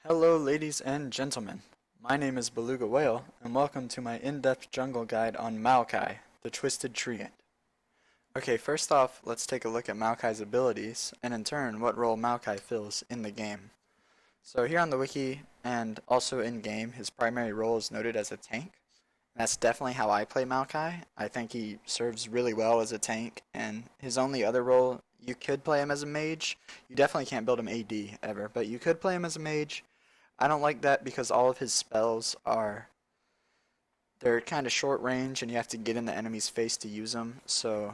Hello ladies and gentlemen, my name is Beluga Whale, and welcome to my in-depth jungle guide on Maokai, the Twisted Tree Ant. Okay, first off, let's take a look at Maokai's abilities, and in turn, what role Maokai fills in the game. So here on the wiki, and also in-game, his primary role is noted as a tank. That's definitely how I play Maokai. I think he serves really well as a tank, and his only other role, you could play him as a mage. You definitely can't build him AD ever, but you could play him as a mage. I don't like that because all of his spells they're kind of short range and you have to get in the enemy's face to use them. So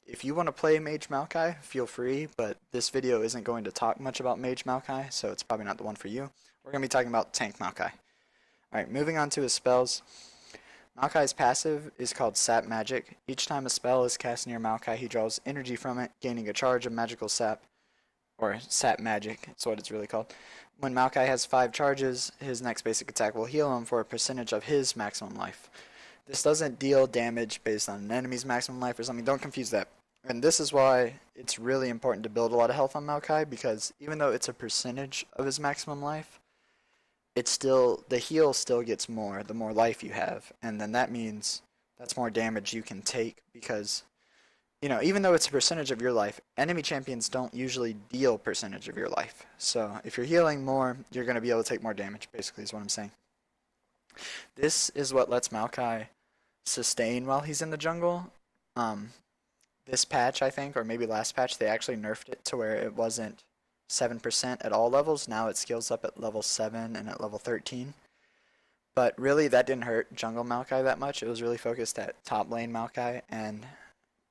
if you want to play Mage Maokai, feel free, but this video isn't going to talk much about Mage Maokai, so it's probably not the one for you. We're going to be talking about Tank Maokai. Alright, moving on to his spells. Maokai's passive is called Sap Magic. Each time a spell is cast near Maokai, he draws energy from it, gaining a charge of magical sap, or Sap Magic, that's what it's really called. When Maokai has 5 charges, his next basic attack will heal him for a percentage of his maximum life. This doesn't deal damage based on an enemy's maximum life or something, don't confuse that. And this is why it's really important to build a lot of health on Maokai, because even though it's a percentage of his maximum life, the heal still gets more the more life you have, and then that means that's more damage you can take because even though it's a percentage of your life, enemy champions don't usually deal percentage of your life. So if you're healing more, you're going to be able to take more damage, basically is what I'm saying. This is what lets Maokai sustain while he's in the jungle. This patch, I think, or maybe last patch, they actually nerfed it to where it wasn't 7% at all levels. Now it scales up at level 7 and at level 13. But really, that didn't hurt jungle Maokai that much. It was really focused at top lane Maokai, and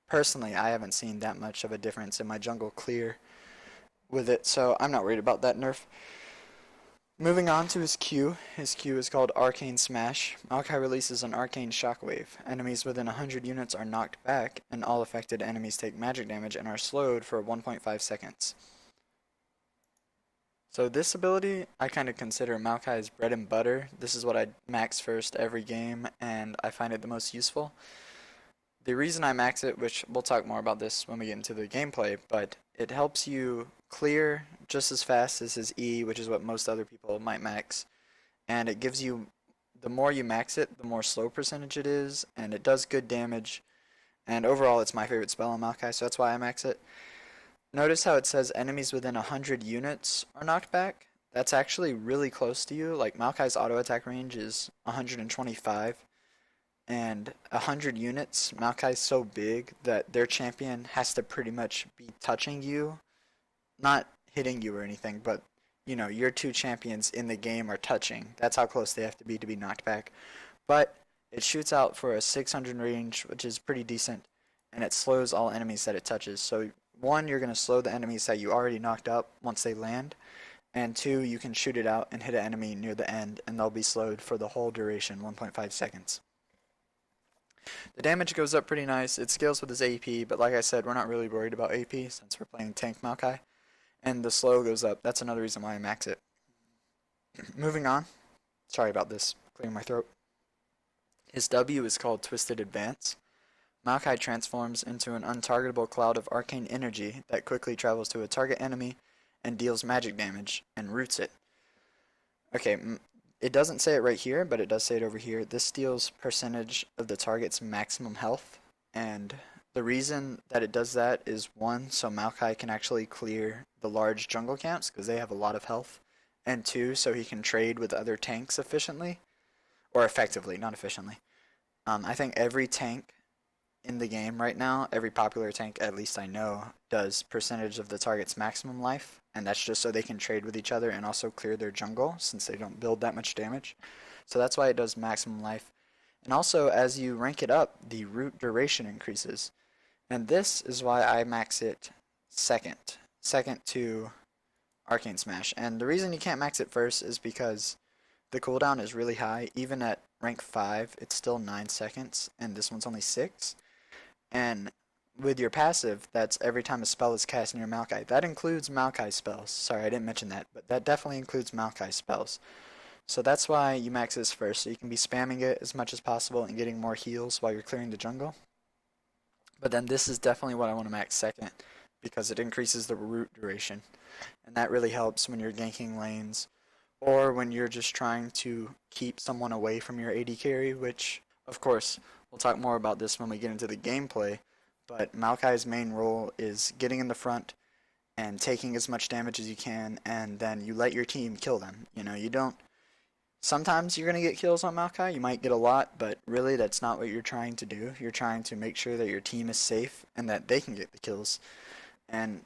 personally, I haven't seen that much of a difference in my jungle clear with it, so I'm not worried about that nerf. Moving on to his Q. His Q is called Arcane Smash. Maokai releases an Arcane Shockwave. Enemies within 100 units are knocked back, and all affected enemies take magic damage and are slowed for 1.5 seconds. So this ability, I kind of consider Maokai's bread and butter. This is what I max first every game, and I find it the most useful. The reason I max it, which we'll talk more about this when we get into the gameplay, but it helps you clear just as fast as his E, which is what most other people might max. And it gives you, the more you max it, the more slow percentage it is, and it does good damage. And overall, it's my favorite spell on Maokai, so that's why I max it. Notice how it says enemies within 100 units are knocked back? That's actually really close to you. Like, Maokai's auto attack range is 125. And 100 units, Maokai's so big that their champion has to pretty much be touching you. Not hitting you or anything, but your two champions in the game are touching. That's how close they have to be knocked back. But it shoots out for a 600 range, which is pretty decent, and it slows all enemies that it touches. So one, you're going to slow the enemies that you already knocked up once they land, and two, you can shoot it out and hit an enemy near the end, and they'll be slowed for the whole duration, 1.5 seconds. The damage goes up pretty nice. It scales with his AP, but like I said, we're not really worried about AP since we're playing Tank Maokai. And the slow goes up. That's another reason why I max it. Moving on. Sorry about this. Clearing my throat. His W is called Twisted Advance. Maokai transforms into an untargetable cloud of arcane energy that quickly travels to a target enemy and deals magic damage and roots it. Okay, it doesn't say it right here, but it does say it over here. This steals percentage of the target's maximum health, and the reason that it does that is, one, so Maokai can actually clear the large jungle camps because they have a lot of health, and two, so he can trade with other tanks efficiently, or effectively, not efficiently. I think every tank in the game right now, every popular tank, at least I know, does percentage of the target's maximum life, and that's just so they can trade with each other and also clear their jungle since they don't build that much damage. So that's why it does maximum life. And also, as you rank it up, the root duration increases. And this is why I max it second to Arcane Smash. And the reason you can't max it first is because the cooldown is really high. Even at rank 5, it's still 9 seconds, and this one's only 6. And with your passive, that's every time a spell is cast near Maokai. That includes Maokai spells. Sorry, I didn't mention that, but that definitely includes Maokai spells. So that's why you max this first, so you can be spamming it as much as possible and getting more heals while you're clearing the jungle. But then this is definitely what I want to max second, because it increases the root duration. And that really helps when you're ganking lanes, or when you're just trying to keep someone away from your AD carry, which, of course, we'll talk more about this when we get into the gameplay, but Maokai's main role is getting in the front and taking as much damage as you can, and then you let your team kill them. You know, you don't. Sometimes you're going to get kills on Maokai, you might get a lot, but really that's not what you're trying to do. You're trying to make sure that your team is safe and that they can get the kills. And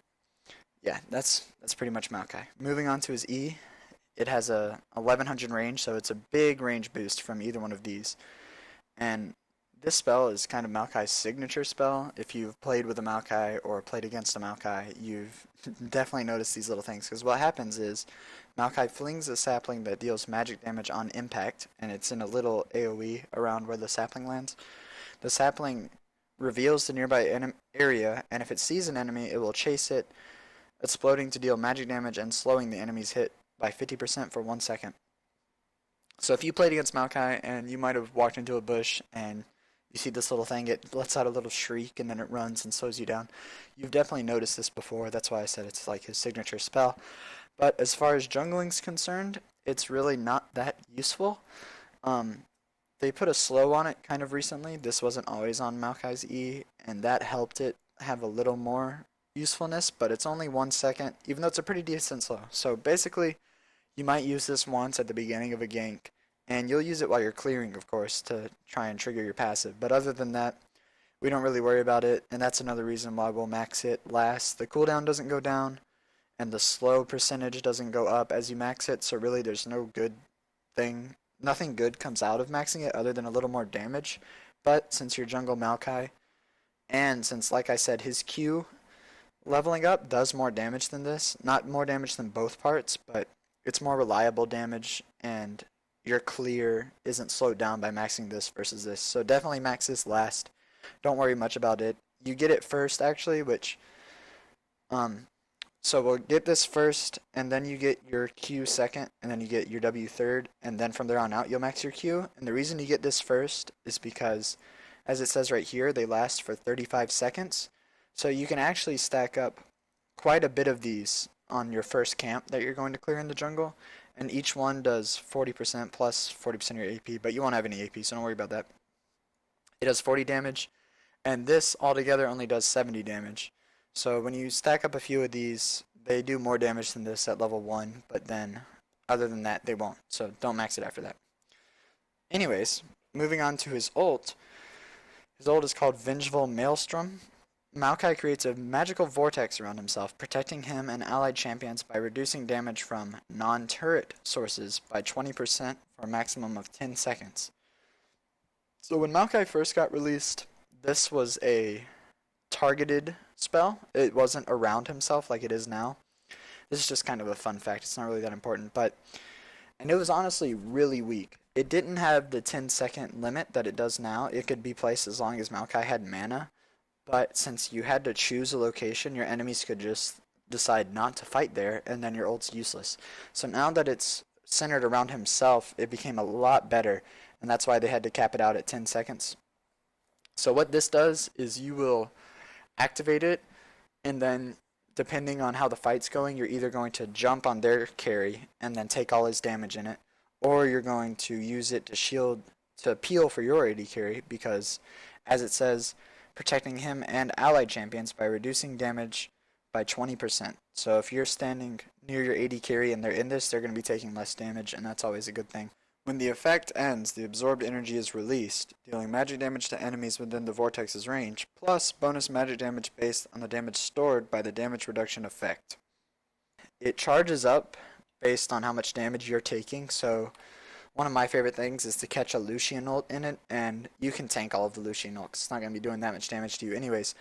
yeah, that's pretty much Maokai. Moving on to his E, it has a 1100 range, so it's a big range boost from either one of these. And this spell is kind of Maokai's signature spell. If you've played with a Maokai or played against a Maokai, you've definitely noticed these little things. Because what happens is Maokai flings a sapling that deals magic damage on impact, and it's in a little AoE around where the sapling lands. The sapling reveals the nearby area, and if it sees an enemy, it will chase it, exploding to deal magic damage and slowing the enemy's hit by 50% for 1 second. So if you played against Maokai and you might have walked into a bush and you see this little thing, it lets out a little shriek and then it runs and slows you down. You've definitely noticed this before, that's why I said it's like his signature spell. But as far as jungling's concerned, it's really not that useful. They put a slow on it kind of recently. This wasn't always on Maokai's E, and that helped it have a little more usefulness, but it's only 1 second, even though it's a pretty decent slow. So basically, you might use this once at the beginning of a gank, and you'll use it while you're clearing, of course, to try and trigger your passive. But other than that, we don't really worry about it, and that's another reason why we'll max it last. The cooldown doesn't go down, and the slow percentage doesn't go up as you max it, so really there's no good thing. Nothing good comes out of maxing it other than a little more damage. But since you're jungle Maokai, and since, like I said, his Q leveling up does more damage than this, not more damage than both parts, but it's more reliable damage, and your clear isn't slowed down by maxing this versus this. So definitely max this last. Don't worry much about it. You get it first, actually, which, so we'll get this first, and then you get your Q second, and then you get your W third, and then from there on out you'll max your Q. And the reason you get this first is because, as it says right here, they last for 35 seconds. So you can actually stack up quite a bit of these on your first camp that you're going to clear in the jungle, and each one does 40% plus 40% of your AP, but you won't have any AP, so don't worry about that. It does 40 damage, and this altogether only does 70 damage. So when you stack up a few of these, they do more damage than this at level 1, but then other than that, they won't, so don't max it after that. Anyways, moving on to his ult. His ult is called Vengeful Maelstrom. Maokai creates a magical vortex around himself, protecting him and allied champions by reducing damage from non-turret sources by 20% for a maximum of 10 seconds. So when Maokai first got released, this was a targeted spell. It wasn't around himself like it is now. This is just kind of a fun fact. It's not really that important, and it was honestly really weak. It didn't have the 10-second limit that it does now. It could be placed as long as Maokai had mana. But since you had to choose a location, your enemies could just decide not to fight there, and then your ult's useless. So now that it's centered around himself, it became a lot better, and that's why they had to cap it out at 10 seconds. So what this does is you will activate it, and then depending on how the fight's going, you're either going to jump on their carry and then take all his damage in it, or you're going to use it to shield, to peel for your AD carry, because as it says, protecting him and allied champions by reducing damage by 20%. So if you're standing near your AD carry and they're in this, they're going to be taking less damage, and that's always a good thing. When the effect ends, the absorbed energy is released, dealing magic damage to enemies within the vortex's range, plus bonus magic damage based on the damage stored by the damage reduction effect. It charges up based on how much damage you're taking, so one of my favorite things is to catch a Lucian ult in it, and you can tank all of the Lucian ult, 'cause it's not going to be doing that much damage to you anyways.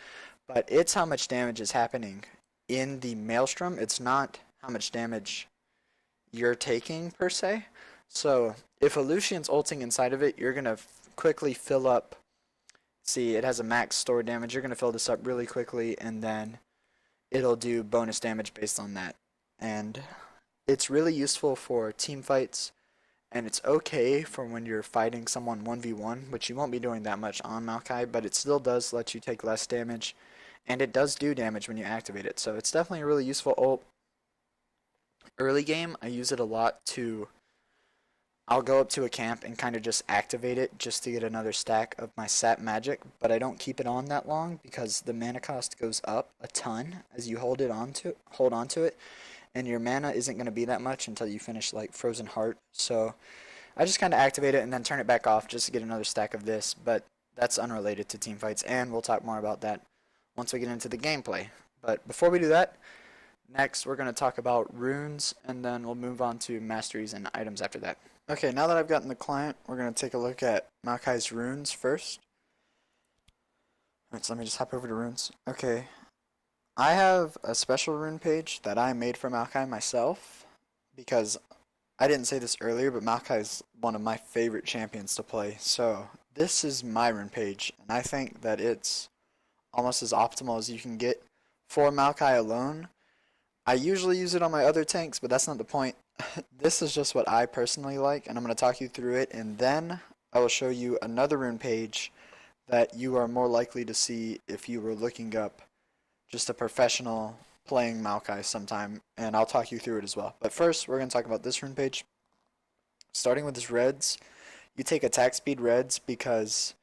But it's how much damage is happening in the Maelstrom. It's not how much damage you're taking, per se. So if a Lucian's ulting inside of it, you're going to quickly fill up. See, it has a max stored damage. You're going to fill this up really quickly, and then it'll do bonus damage based on that. And it's really useful for team fights. And it's okay for when you're fighting someone 1v1, which you won't be doing that much on Maokai, but it still does let you take less damage, and it does do damage when you activate it. So it's definitely a really useful ult. Early game, I use it a lot to I'll go up to a camp and kind of just activate it just to get another stack of my sap magic, but I don't keep it on that long because the mana cost goes up a ton as you hold on to it, and your mana isn't going to be that much until you finish like Frozen Heart. So I just kind of activate it and then turn it back off just to get another stack of this, but that's unrelated to team fights, and we'll talk more about that once we get into the gameplay. But before we do that, next we're going to talk about runes, and then we'll move on to masteries and items after that. Okay, now that I've gotten the client, we're going to take a look at Maokai's runes first. Alright, so let me just hop over to runes. Okay, I have a special rune page that I made for Maokai myself, because I didn't say this earlier, but Maokai is one of my favorite champions to play. So this is my rune page, and I think that it's almost as optimal as you can get for Maokai alone. I usually use it on my other tanks, but that's not the point. This is just what I personally like, and I'm going to talk you through it, and then I will show you another rune page that you are more likely to see if you were looking up just a professional playing Maokai sometime, and I'll talk you through it as well. But first, we're going to talk about this rune page. Starting with this reds, you take attack speed reds because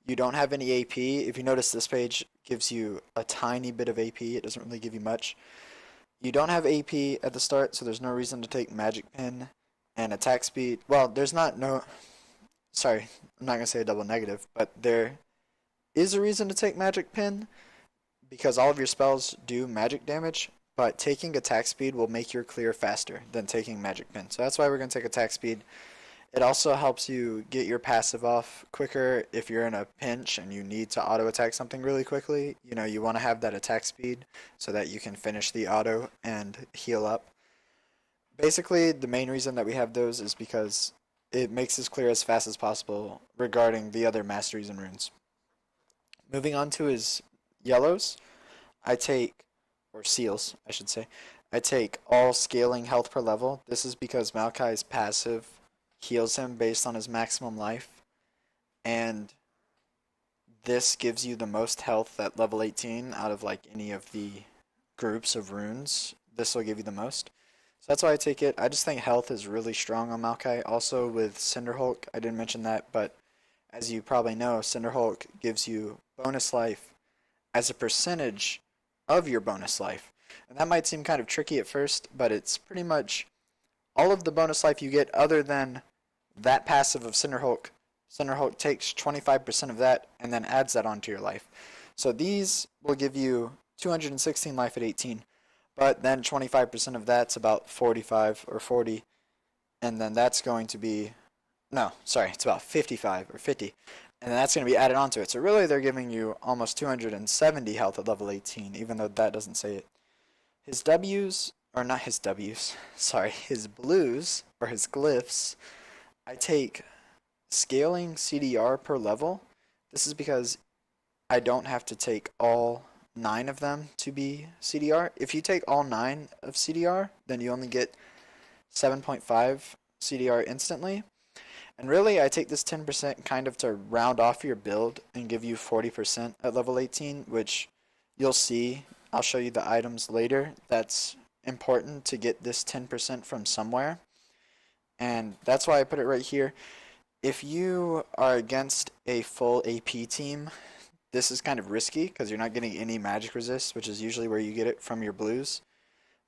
you don't have any AP. If you notice, this page gives you a tiny bit of AP. It doesn't really give you much. You don't have AP at the start, so there's no reason to take Magic Pin and attack speed. Well, there's not no... Sorry, I'm not going to say a double negative, but there is a reason to take Magic Pin because all of your spells do magic damage, but taking attack speed will make your clear faster than taking Magic Pin. So that's why we're going to take attack speed. It also helps you get your passive off quicker if you're in a pinch and you need to auto attack something really quickly. You know, you want to have that attack speed so that you can finish the auto and heal up. Basically, the main reason that we have those is because it makes us clear as fast as possible regarding the other masteries and runes. Moving on to his yellows, or seals, I should say, I take all scaling health per level. This is because Maokai's passive heals him based on his maximum life, and this gives you the most health at level 18 out of like any of the groups of runes. This will give you the most. So that's why I take it. I just think health is really strong on Maokai. Also with Cinderhulk, I didn't mention that, but as you probably know, Cinderhulk gives you bonus life as a percentage of your bonus life. And that might seem kind of tricky at first, but it's pretty much all of the bonus life you get other than that passive of Cinderhulk. Cinderhulk takes 25% of that and then adds that onto your life. So these will give you 216 life at 18, but then 25% of that's about 45 or 40, and then that's going to be, no, sorry, it's about 55 or 50, and then that's going to be added onto it. So really they're giving you almost 270 health at level 18, even though that doesn't say it. His W's, or not his W's, sorry, his blues, or his glyphs, I take scaling CDR per level. This is because I don't have to take all 9 of them to be CDR. If you take all 9 of CDR, then you only get 7.5 CDR instantly. And really, I take this 10% kind of to round off your build and give you 40% at level 18, which you'll see. I'll show you the items later. That's important to get this 10% from somewhere. And that's why I put it right here. If you are against a full AP team, this is kind of risky because you're not getting any magic resist, which is usually where you get it from your blues.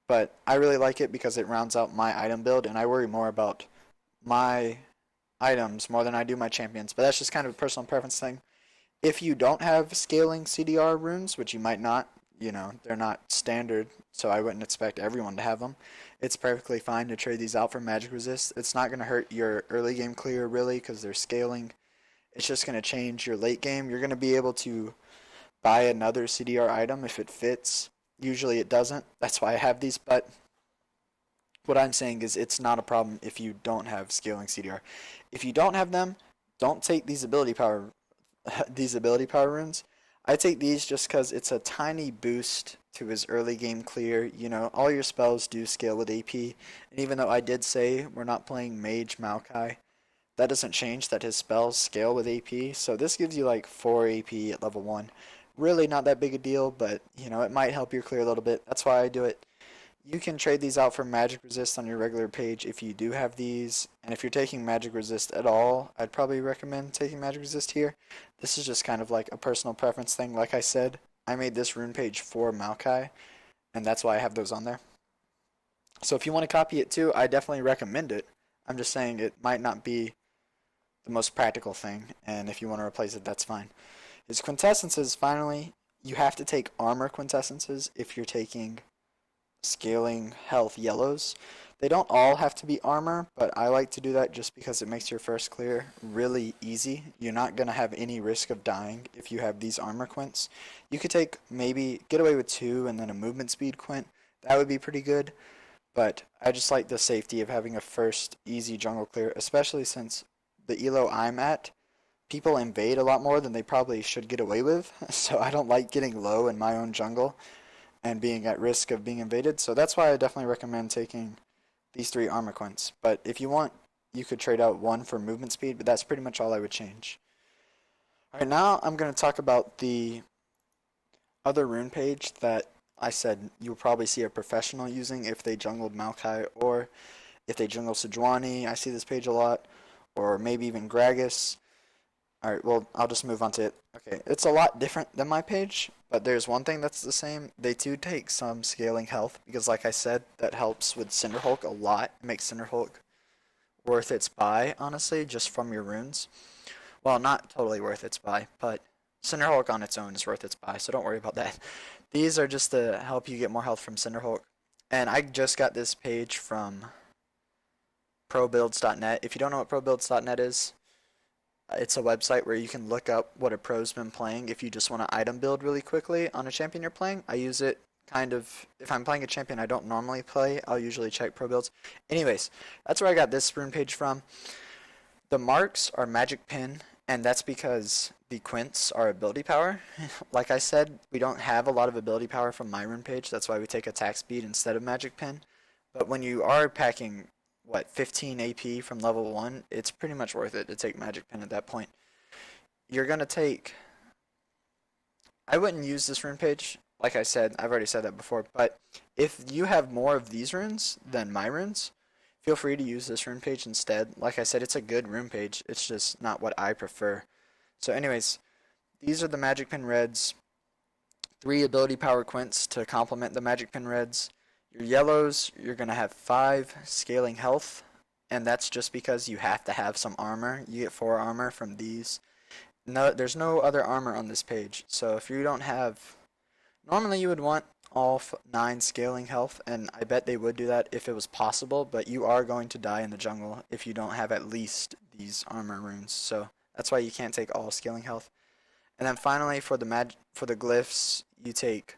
But I really like it because it rounds out my item build, and I worry more about my items more than I do my champions. But that's just kind of a personal preference thing. If you don't have scaling CDR runes, which you might not, you know, they're not standard, so I wouldn't expect everyone to have them. It's perfectly fine to trade these out for magic resist. It's not going to hurt your early game clear really because they're scaling. It's just going to change your late game. You're going to be able to buy another CDR item if it fits. Usually it doesn't. That's why I have these, but what I'm saying is it's not a problem if you don't have scaling CDR. If you don't have them, don't take these ability power runes. I take these just because it's a tiny boost to his early game clear. You know, all your spells do scale with AP, and even though I did say we're not playing Mage Maokai, that doesn't change that his spells scale with AP. So this gives you like 4 AP at level 1. Really not that big a deal, but you know, it might help your clear a little bit. That's why I do it. You can trade these out for magic resist on your regular page if you do have these. And if you're taking magic resist at all, I'd probably recommend taking magic resist here. This is just kind of like a personal preference thing. Like I said, I made this rune page for Maokai, and that's why I have those on there. So if you want to copy it too, I definitely recommend it. I'm just saying it might not be the most practical thing, and if you want to replace it, that's fine. His quintessences, finally, you have to take armor quintessences if you're taking scaling health yellows. They don't all have to be armor, but I like to do that just because it makes your first clear really easy. You're not going to have any risk of dying if you have these armor quints. You could take maybe get away with 2 and then a movement speed quint. That would be pretty good, but I just like the safety of having a first easy jungle clear, especially since the elo I'm at, people invade a lot more than they probably should get away with. So I don't like getting low in my own jungle and being at risk of being invaded. So that's why I definitely recommend taking these 3 armor quints. But if you want, you could trade out 1 for movement speed, but that's pretty much all I would change. Alright, now I'm going to talk about the other rune page that I said you'll probably see a professional using if they jungled Maokai or if they jungle Sejuani. I see this page a lot. Or maybe even Gragas. Alright, well, I'll just move on to it. Okay, it's a lot different than my page, but there's one thing that's the same. They do take some scaling health, because like I said, that helps with Cinderhulk a lot. It makes Cinderhulk worth its buy, honestly, just from your runes. Well, not totally worth its buy, but Cinderhulk on its own is worth its buy, so don't worry about that. These are just to help you get more health from Cinderhulk. And I just got this page from probuilds.net. If you don't know what probuilds.net is, it's a website where you can look up what a pro's been playing if you just want to item build really quickly on a champion you're playing. I use it kind of, if I'm playing a champion I don't normally play, I'll usually check pro builds. Anyways, that's where I got this rune page from. The marks are magic pin, and that's because the quints are ability power. Like I said, we don't have a lot of ability power from my rune page, that's why we take attack speed instead of magic pin. But when you are packing what, 15 AP from level 1, it's pretty much worth it to take Magic Pen at that point. You're going to take... I wouldn't use this rune page, like I said, I've already said that before, but if you have more of these runes than my runes, feel free to use this rune page instead. Like I said, it's a good rune page, it's just not what I prefer. So anyways, these are the Magic Pen Reds. 3 ability power quints to complement the Magic Pen Reds. Your yellows, you're going to have 5 scaling health, and that's just because you have to have some armor. You get 4 armor from these. No, there's no other armor on this page, so if you don't have... Normally you would want all 9 scaling health, and I bet they would do that if it was possible, but you are going to die in the jungle if you don't have at least these armor runes, so that's why you can't take all scaling health. And then finally, for the glyphs, you take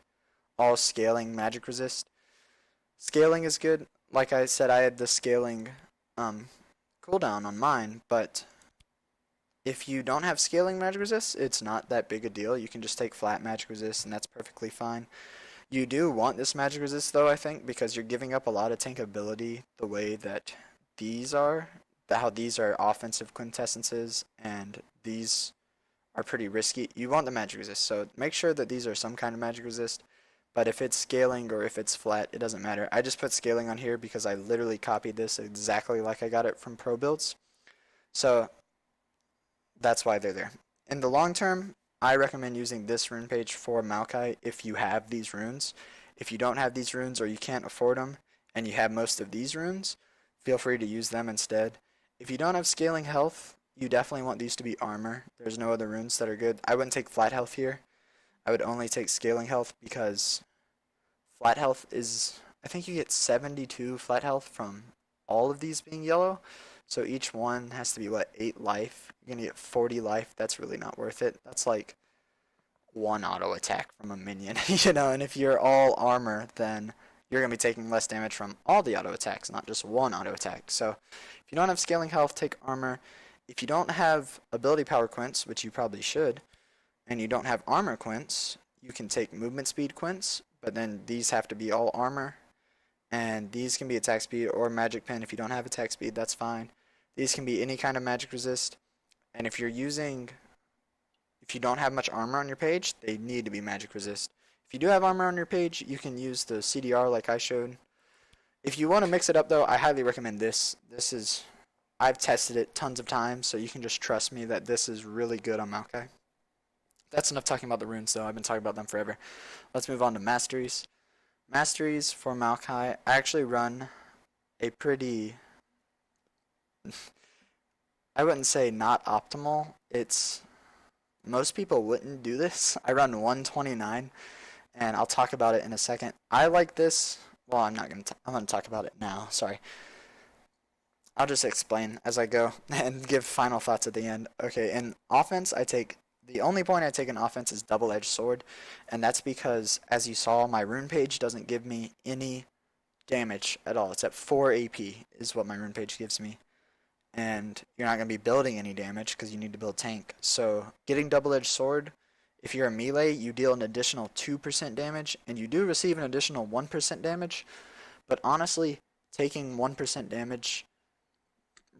all scaling magic resist. Scaling is good. Like I said, I had the scaling cooldown on mine, but if you don't have scaling magic resist, it's not that big a deal. You can just take flat magic resist, and that's perfectly fine. You do want this magic resist, though, I think, because you're giving up a lot of tank ability the way that these are, how these are offensive quintessences, and these are pretty risky. You want the magic resist, so make sure that these are some kind of magic resist. But if it's scaling or if it's flat, it doesn't matter. I just put scaling on here because I literally copied this exactly like I got it from Pro Builds. So that's why they're there. In the long term, I recommend using this rune page for Maokai if you have these runes. If you don't have these runes or you can't afford them and you have most of these runes, feel free to use them instead. If you don't have scaling health, you definitely want these to be armor. There's no other runes that are good. I wouldn't take flat health here. I would only take scaling health because flat health is, I think you get 72 flat health from all of these being yellow. So each one has to be, what, 8 life? You're going to get 40 life. That's really not worth it. That's like 1 auto attack from a minion, you know, and if you're all armor, then you're going to be taking less damage from all the auto attacks, not just 1 auto attack. So if you don't have scaling health, take armor. If you don't have ability power quints, which you probably should, and you don't have armor quints, you can take movement speed quints, but then these have to be all armor, and these can be attack speed or magic pen. If you don't have attack speed, that's fine. These can be any kind of magic resist, and if you don't have much armor on your page, they need to be magic resist. If you do have armor on your page, you can use the CDR like I showed, If you want to mix it up though, I highly recommend this. I've tested it tons of times, so you can just trust me that this is really good on Maokai. That's enough talking about the runes though. I've been talking about them forever. Let's move on to masteries. Masteries for Maokai, I actually run a pretty, I wouldn't say not optimal. It's, most people wouldn't do this. I run 129, and I'll talk about it in a second. I like this. Well, I'm gonna talk about it now. Sorry. I'll just explain as I go and give final thoughts at the end. Okay, in offense, the only point I take in offense is double-edged sword, and that's because, as you saw, my rune page doesn't give me any damage at all. It's at 4 AP is what my rune page gives me, and you're not going to be building any damage because you need to build tank. So getting double-edged sword, if you're a melee, you deal an additional 2% damage, and you do receive an additional 1% damage, but honestly, taking 1% damage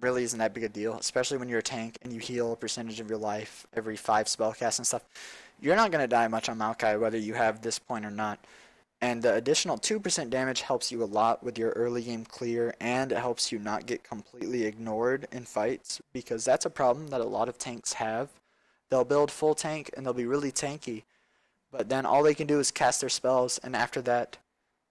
really isn't that big a deal, especially when you're a tank and you heal a percentage of your life every 5 spellcasts and stuff. You're not going to die much on Maokai whether you have this point or not. And the additional 2% damage helps you a lot with your early game clear, and it helps you not get completely ignored in fights, because that's a problem that a lot of tanks have. They'll build full tank and they'll be really tanky, but then all they can do is cast their spells, and after that,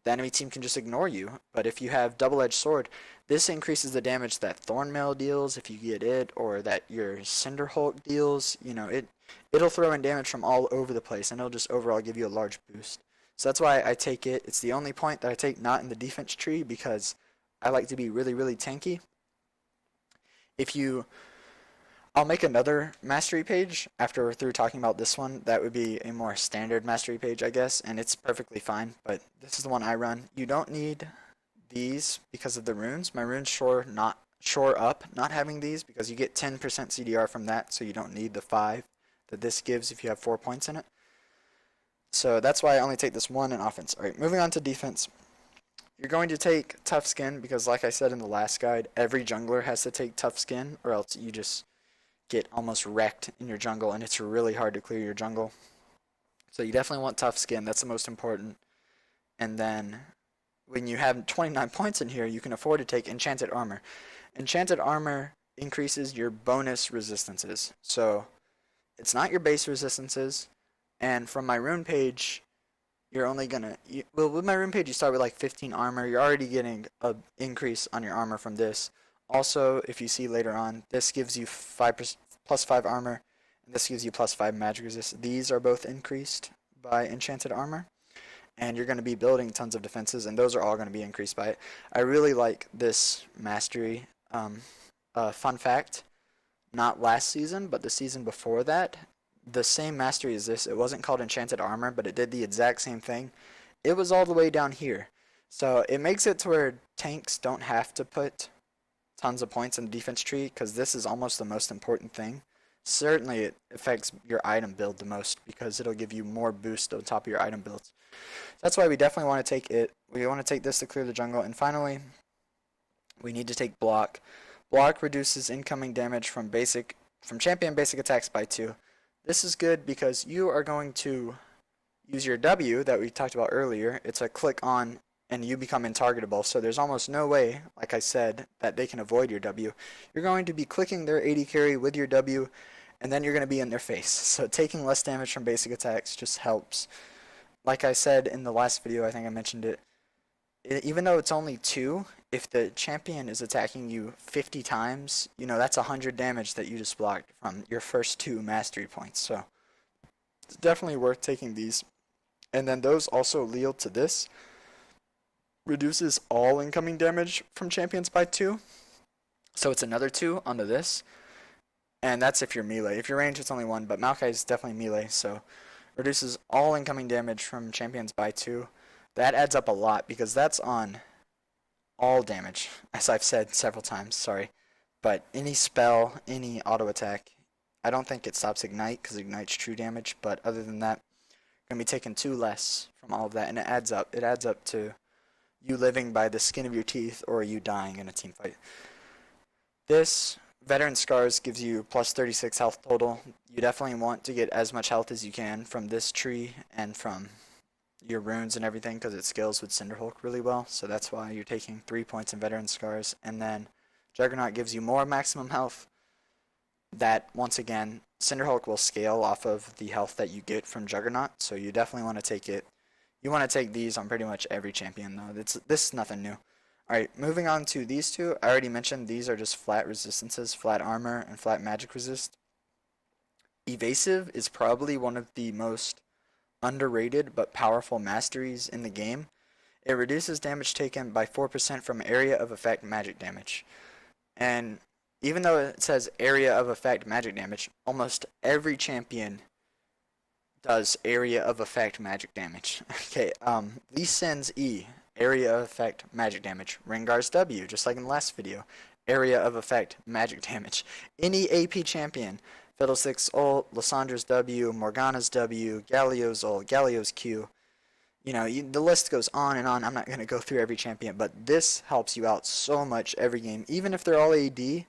the enemy team can just ignore you. But if you have double-edged sword, this increases the damage that Thornmail deals if you get it, or that your Cinderhulk deals. You know, it'll throw in damage from all over the place, and it'll just overall give you a large boost. So that's why I take it. It's the only point that I take not in the defense tree, because I like to be really, really tanky. I'll make another mastery page after we're through talking about this one. That would be a more standard mastery page, I guess, and it's perfectly fine, but this is the one I run. You don't need these because of the runes. My runes shore up not having these, because you get 10% CDR from that, so you don't need the 5 that this gives if you have 4 points in it. So that's why I only take this one in offense. Alright, moving on to defense. You're going to take tough skin, because like I said in the last guide, every jungler has to take tough skin, or else you just get almost wrecked in your jungle, and it's really hard to clear your jungle. So you definitely want tough skin. That's the most important. And then when you have 29 points in here, you can afford to take enchanted armor. Enchanted armor increases your bonus resistances. So it's not your base resistances. And from my rune page, you're only gonna, well, with my rune page, you start with like 15 armor. You're already getting an increase on your armor from this. Also, if you see later on, this gives you plus 5 armor, and this gives you plus 5 magic resist. These are both increased by enchanted armor, and you're going to be building tons of defenses, and those are all going to be increased by it. I really like this mastery. Fun fact, not last season, but the season before that, the same mastery as this. It wasn't called enchanted armor, but it did the exact same thing. It was all the way down here. So it makes it to where tanks don't have to put tons of points in the defense tree, because this is almost the most important thing. Certainly it affects your item build the most, because it'll give you more boost on top of your item builds. That's why we definitely want to take it. We want to take this to clear the jungle. And finally, we need to take block. Block reduces incoming damage from champion basic attacks by 2. This is good because you are going to use your W that we talked about earlier. It's a click on and you become intargetable, so there's almost no way, like I said, that they can avoid your W. You're going to be clicking their AD carry with your W, and then you're going to be in their face. So taking less damage from basic attacks just helps. Like I said in the last video, I think I mentioned it, even though it's only 2, if the champion is attacking you 50 times, you know, that's 100 damage that you just blocked from your first 2 mastery points. So it's definitely worth taking these. And then those also yield to this. Reduces all incoming damage from champions by 2. So it's another 2 onto this. And that's if you're melee. If you're range, it's only 1, but Maokai is definitely melee, so reduces all incoming damage from champions by 2. That adds up a lot, because that's on all damage, as I've said several times, sorry. But any spell, any auto attack, I don't think it stops Ignite, because Ignite's true damage, but other than that, you're going to be taking 2 less from all of that, and it adds up. It adds up to you living by the skin of your teeth, or you dying in a team fight. This Veteran Scars gives you plus 36 health total. You definitely want to get as much health as you can from this tree and from your runes and everything because it scales with Cinderhulk really well. So that's why you're taking 3 points in Veteran Scars. And then Juggernaut gives you more maximum health. That, once again, Cinderhulk will scale off of the health that you get from Juggernaut. So you definitely want to take it. You want to take these on pretty much every champion, though. This is nothing new. Alright, moving on to these two. I already mentioned these are just flat resistances, flat armor, and flat magic resist. Evasive is probably one of the most underrated but powerful masteries in the game. It reduces damage taken by 4% from area of effect magic damage. And even though it says area of effect magic damage, almost every champion does area of effect magic damage. Okay, Lee Sin's E, area of effect magic damage. Rengar's W, just like in the last video, area of effect magic damage. Any AP champion, Fiddlestick's ult, Lyssandra's W, Morgana's W, Galio's ult, Galio's Q. You know, the list goes on and on. I'm not going to go through every champion, but this helps you out so much every game. Even if they're all AD, you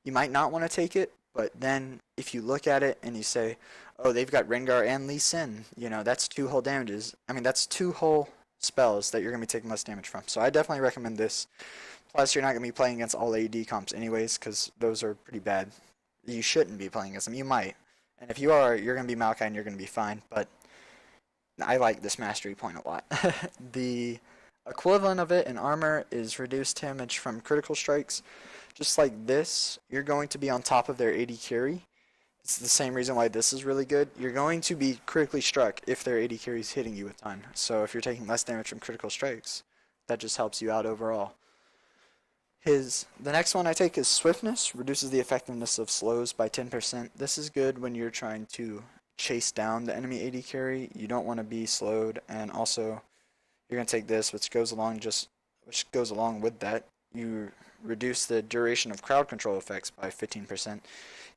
might not want to take it, but then if you look at it and you say, oh, they've got Rengar and Lee Sin, you know, that's 2 whole damages. I mean, that's 2 whole spells that you're going to be taking less damage from. So I definitely recommend this. Plus, you're not going to be playing against all AD comps anyways, because those are pretty bad. You shouldn't be playing against them. You might. And if you are, you're going to be Maokai and you're going to be fine. But I like this mastery point a lot. The equivalent of it in armor is reduced damage from critical strikes. Just like this, you're going to be on top of their AD carry. It's the same reason why this is really good. You're going to be critically struck if their AD carry is hitting you a ton. So if you're taking less damage from critical strikes, that just helps you out overall. The next one I take is Swiftness, reduces the effectiveness of slows by 10%. This is good when you're trying to chase down the enemy AD carry. You don't want to be slowed, and also you're going to take this, which goes along with that. You reduce the duration of crowd control effects by 15%.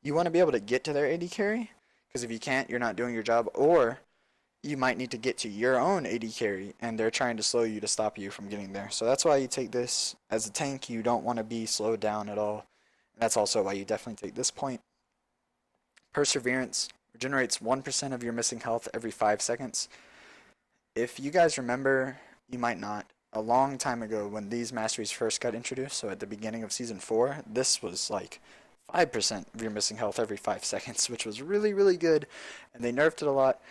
You want to be able to get to their AD carry, because if you can't, you're not doing your job, or you might need to get to your own AD carry, and they're trying to slow you to stop you from getting there. So that's why you take this. As a tank, you don't want to be slowed down at all. And that's also why you definitely take this point. Perseverance regenerates 1% of your missing health every 5 seconds. If you guys remember, you might not, a long time ago when these masteries first got introduced, so at the beginning of Season 4, this was like 5% of your missing health every 5 seconds, which was really, really good, and they nerfed it a lot.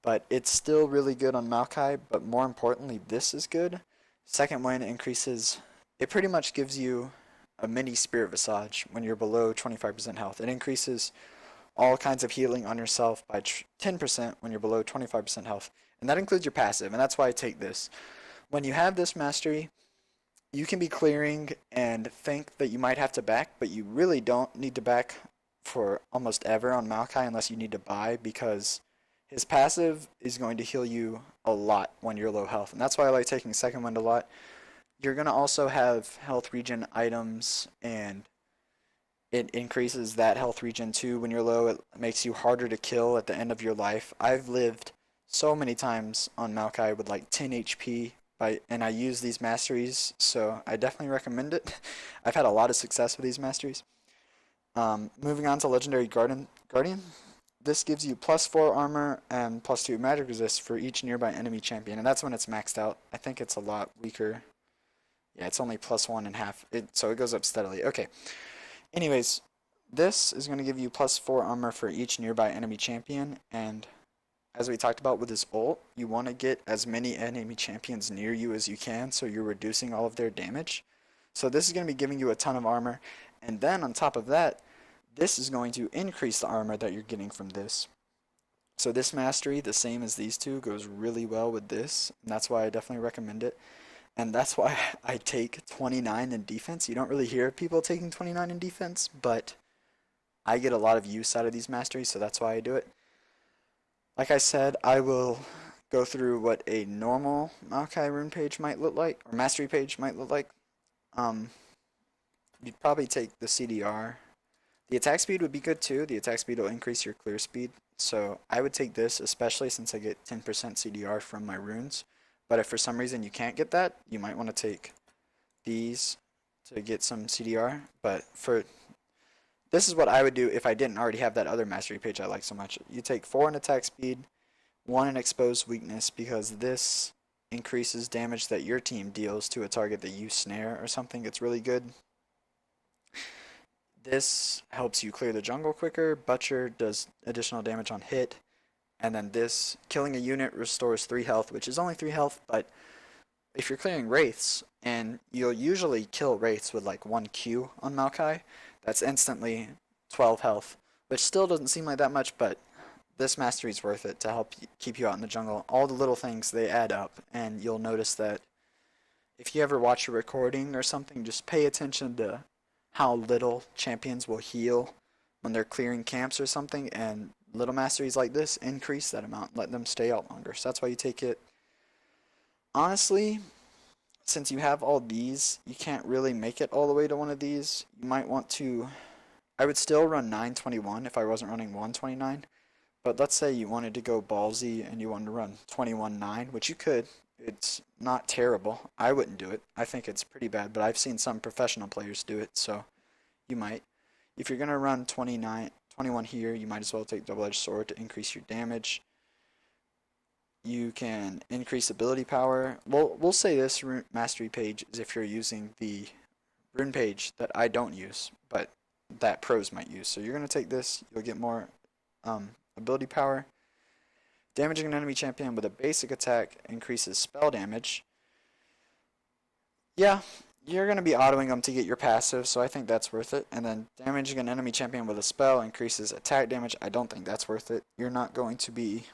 But it's still really good on Maokai, but more importantly, this is good. Second Wind increases, it pretty much gives you a mini Spirit Visage when you're below 25% health. It increases all kinds of healing on yourself by 10% when you're below 25% health. And that includes your passive, and that's why I take this. When you have this mastery, you can be clearing and think that you might have to back, but you really don't need to back for almost ever on Maokai unless you need to buy, because his passive is going to heal you a lot when you're low health, and that's why I like taking Second Wind a lot. You're going to also have health regen items, and it increases that health regen too when you're low. It makes you harder to kill at the end of your life. I've lived so many times on Maokai with like 10 HP, and I use these masteries, so I definitely recommend it. I've had a lot of success with these masteries. Moving on to Legendary Guardian. This gives you +4 armor and +2 magic resist for each nearby enemy champion, and that's when it's maxed out. I think it's a lot weaker. Yeah, it's only +1.5, so it goes up steadily. Okay. Anyways, this is going to give you +4 armor for each nearby enemy champion, and as we talked about with his ult, you want to get as many enemy champions near you as you can, so you're reducing all of their damage. So this is going to be giving you a ton of armor, and then on top of that, this is going to increase the armor that you're getting from this. So this mastery, the same as these two, goes really well with this, and that's why I definitely recommend it. And that's why I take 29 in defense. You don't really hear people taking 29 in defense, but I get a lot of use out of these masteries, so that's why I do it. Like I said, I will go through what a normal Maokai rune page might look like, or mastery page might look like. You'd probably take the CDR. The attack speed would be good too. The attack speed will increase your clear speed. So I would take this, especially since I get 10% CDR from my runes. But if for some reason you can't get that, you might want to take these to get some CDR. But this is what I would do if I didn't already have that other mastery page I like so much. You take 4 in attack speed, want an exposed weakness because this increases damage that your team deals to a target that you snare or something. It's really good. This helps you clear the jungle quicker. Butcher does additional damage on hit. And then this, killing a unit restores 3 health, which is only 3 health, but if you're clearing wraiths, and you'll usually kill wraiths with like 1 Q on Maokai, that's instantly 12 health, which still doesn't seem like that much, but this mastery is worth it to help keep you out in the jungle. All the little things, they add up, and you'll notice that if you ever watch a recording or something, just pay attention to how little champions will heal when they're clearing camps or something, and little masteries like this increase that amount, let them stay out longer. So that's why you take it. Honestly, since you have all these, you can't really make it all the way to one of these. You might want to, I would still run 921 if I wasn't running 129. But let's say you wanted to go ballsy and you wanted to run 21-9, which you could. It's not terrible. I wouldn't do it. I think it's pretty bad, but I've seen some professional players do it, so you might. If you're going to run 21 here, you might as well take Double-Edged Sword to increase your damage. You can increase ability power. We'll say this mastery page is if you're using the rune page that I don't use, but that pros might use. So you're going to take this, you'll get more ability power. Damaging an enemy champion with a basic attack increases spell damage. Yeah, you're going to be autoing them to get your passive, so I think that's worth it. And then damaging an enemy champion with a spell increases attack damage. I don't think that's worth it. You're not going to be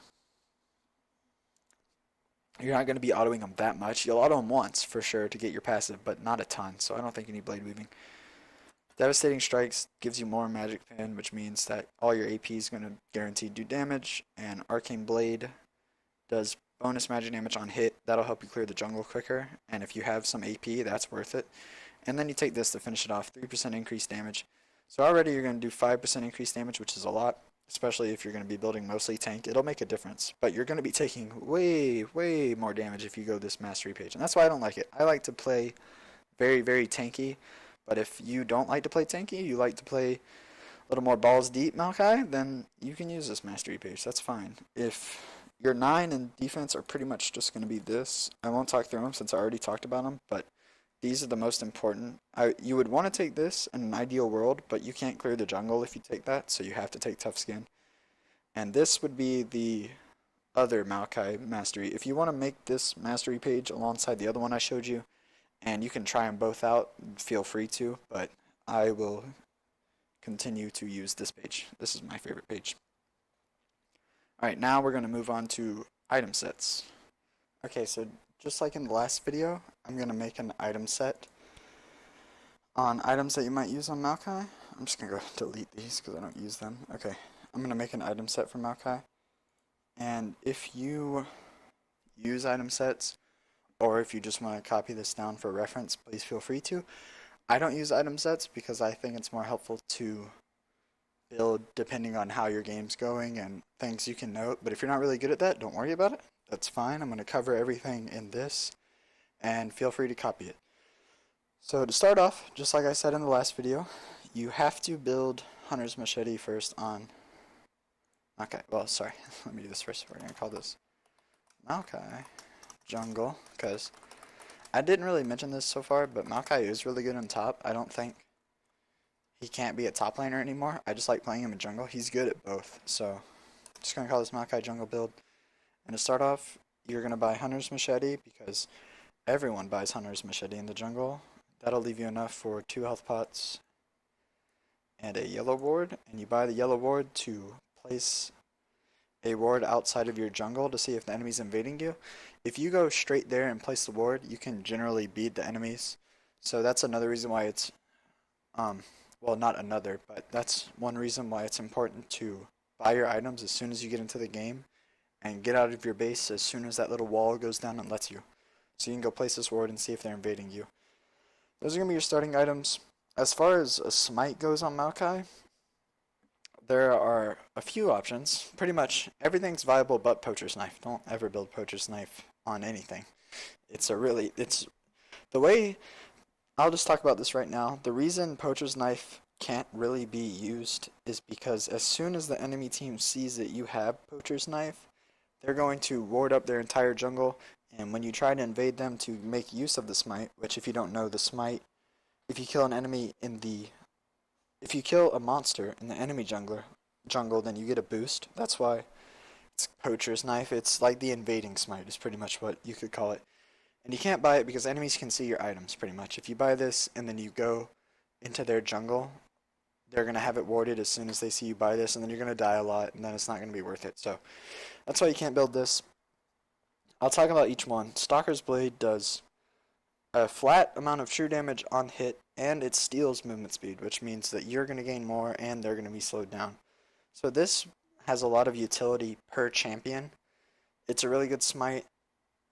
autoing them that much. You'll auto them once for sure to get your passive, but not a ton, so I don't think you need Blade Weaving. Devastating Strikes gives you more Magic Pin, which means that all your AP is going to guaranteed do damage, and Arcane Blade does bonus magic damage on hit. That'll help you clear the jungle quicker, and if you have some AP, that's worth it. And then you take this to finish it off, 3% increased damage. So already you're going to do 5% increased damage, which is a lot, especially if you're going to be building mostly tank. It'll make a difference, but you're going to be taking way more damage if you go this mastery page, and that's why I don't like it. I like to play very tanky. But if you don't like to play tanky, you like to play a little more balls deep Maokai, then you can use this mastery page. That's fine. If your 9 and defense are pretty much just going to be this, I won't talk through them since I already talked about them, but these are the most important. You would want to take this in an ideal world, but you can't clear the jungle if you take that, so you have to take Tough Skin. And this would be the other Maokai mastery. If you want to make this mastery page alongside the other one I showed you, and you can try them both out, feel free to, but I will continue to use this page. This is my favorite page. Alright, now we're going to move on to item sets. Okay, so just like in the last video, I'm going to make an item set on items that you might use on Maokai. I'm just going to go delete these because I don't use them. Okay, I'm going to make an item set for Maokai. And if you use item sets, or if you just want to copy this down for reference, please feel free to. I don't use item sets because I think it's more helpful to build depending on how your game's going and things you can note. But if you're not really good at that, don't worry about it. That's fine. I'm going to cover everything in this, and feel free to copy it. So to start off, just like I said in the last video, you have to build Hunter's Machete first on... Okay, well, sorry. Let me do this first. We're going to call this Maokai Jungle, because I didn't really mention this so far, but Maokai is really good on top. I don't think he can't be a top laner anymore. I just like playing him in jungle. He's good at both, so I'm just going to call this Maokai Jungle build. And to start off, you're going to buy Hunter's Machete, because everyone buys Hunter's Machete in the jungle. That'll leave you enough for 2 health pots and a yellow ward, and you buy the yellow ward to place a ward outside of your jungle to see if the enemy's invading you. If you go straight there and place the ward, you can generally beat the enemies. So that's another reason why it's, well, not another, but that's one reason why it's important to buy your items as soon as you get into the game and get out of your base as soon as that little wall goes down and lets you. So you can go place this ward and see if they're invading you. Those are going to be your starting items. As far as a smite goes on Maokai, there are a few options. Pretty much everything's viable but Poacher's Knife. Don't ever build Poacher's Knife on anything. It's the way, I'll just talk about this right now. The reason Poacher's Knife can't really be used is because as soon as the enemy team sees that you have Poacher's Knife, they're going to ward up their entire jungle, and when you try to invade them to make use of the smite, which if you don't know, the smite, if you kill an enemy in the if you kill a monster in the enemy jungle, then you get a boost. That's why it's Poacher's Knife. It's like the invading smite is pretty much what you could call it. And you can't buy it because enemies can see your items pretty much. If you buy this and then you go into their jungle, they're going to have it warded as soon as they see you buy this, and then you're going to die a lot, and then it's not going to be worth it. So that's why you can't build this. I'll talk about each one. Stalker's Blade does a flat amount of true damage on hit, and it steals movement speed, which means that you're going to gain more and they're going to be slowed down. So this has a lot of utility per champion. It's a really good smite.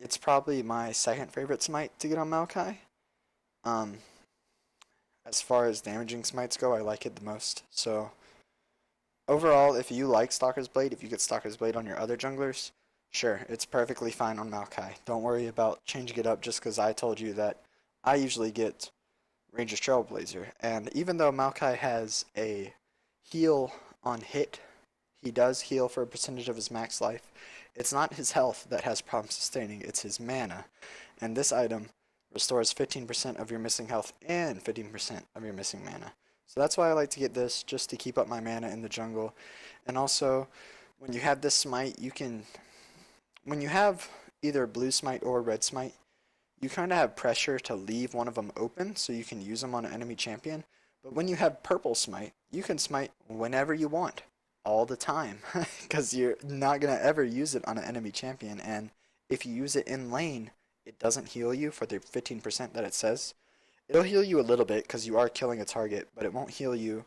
It's probably my second favorite smite to get on Maokai. Um, as far as damaging smites go, I like it the most. So overall, if you like Stalker's Blade, if you get Stalker's Blade on your other junglers, sure, it's perfectly fine on Maokai. Don't worry about changing it up just because I told you that I usually get Ranger's Trailblazer. And even though Maokai has a heal on hit, he does heal for a percentage of his max life. It's not his health that has problem sustaining, it's his mana. And this item restores 15% of your missing health and 15% of your missing mana. So that's why I like to get this, just to keep up my mana in the jungle. And also, when you have this smite, when you have either blue smite or red smite, you kind of have pressure to leave one of them open so you can use them on an enemy champion. But when you have purple smite, you can smite whenever you want, all the time, because you're not going to ever use it on an enemy champion. And if you use it in lane, it doesn't heal you for the 15% that it says. It'll heal you a little bit because you are killing a target, but it won't heal you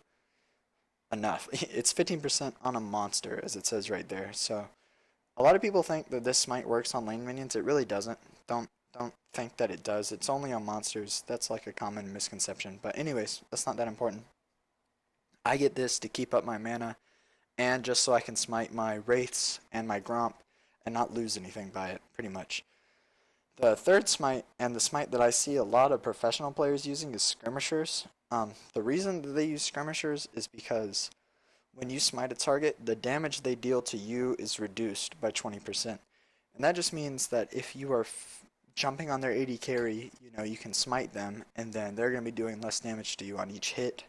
enough. It's 15% on a monster, as it says right there. So a lot of people think that this smite works on lane minions. It really doesn't. Don't think that it does. It's only on monsters. That's like a common misconception. But anyways, that's not that important. I get this to keep up my mana and just so I can smite my wraiths and my gromp and not lose anything by it, pretty much. The third smite, and the smite that I see a lot of professional players using, is skirmishers. The reason that they use skirmishers is because when you smite a target, the damage they deal to you is reduced by 20%. And that just means that if you are jumping on their AD carry, you can smite them, and then they're going to be doing less damage to you on each hit,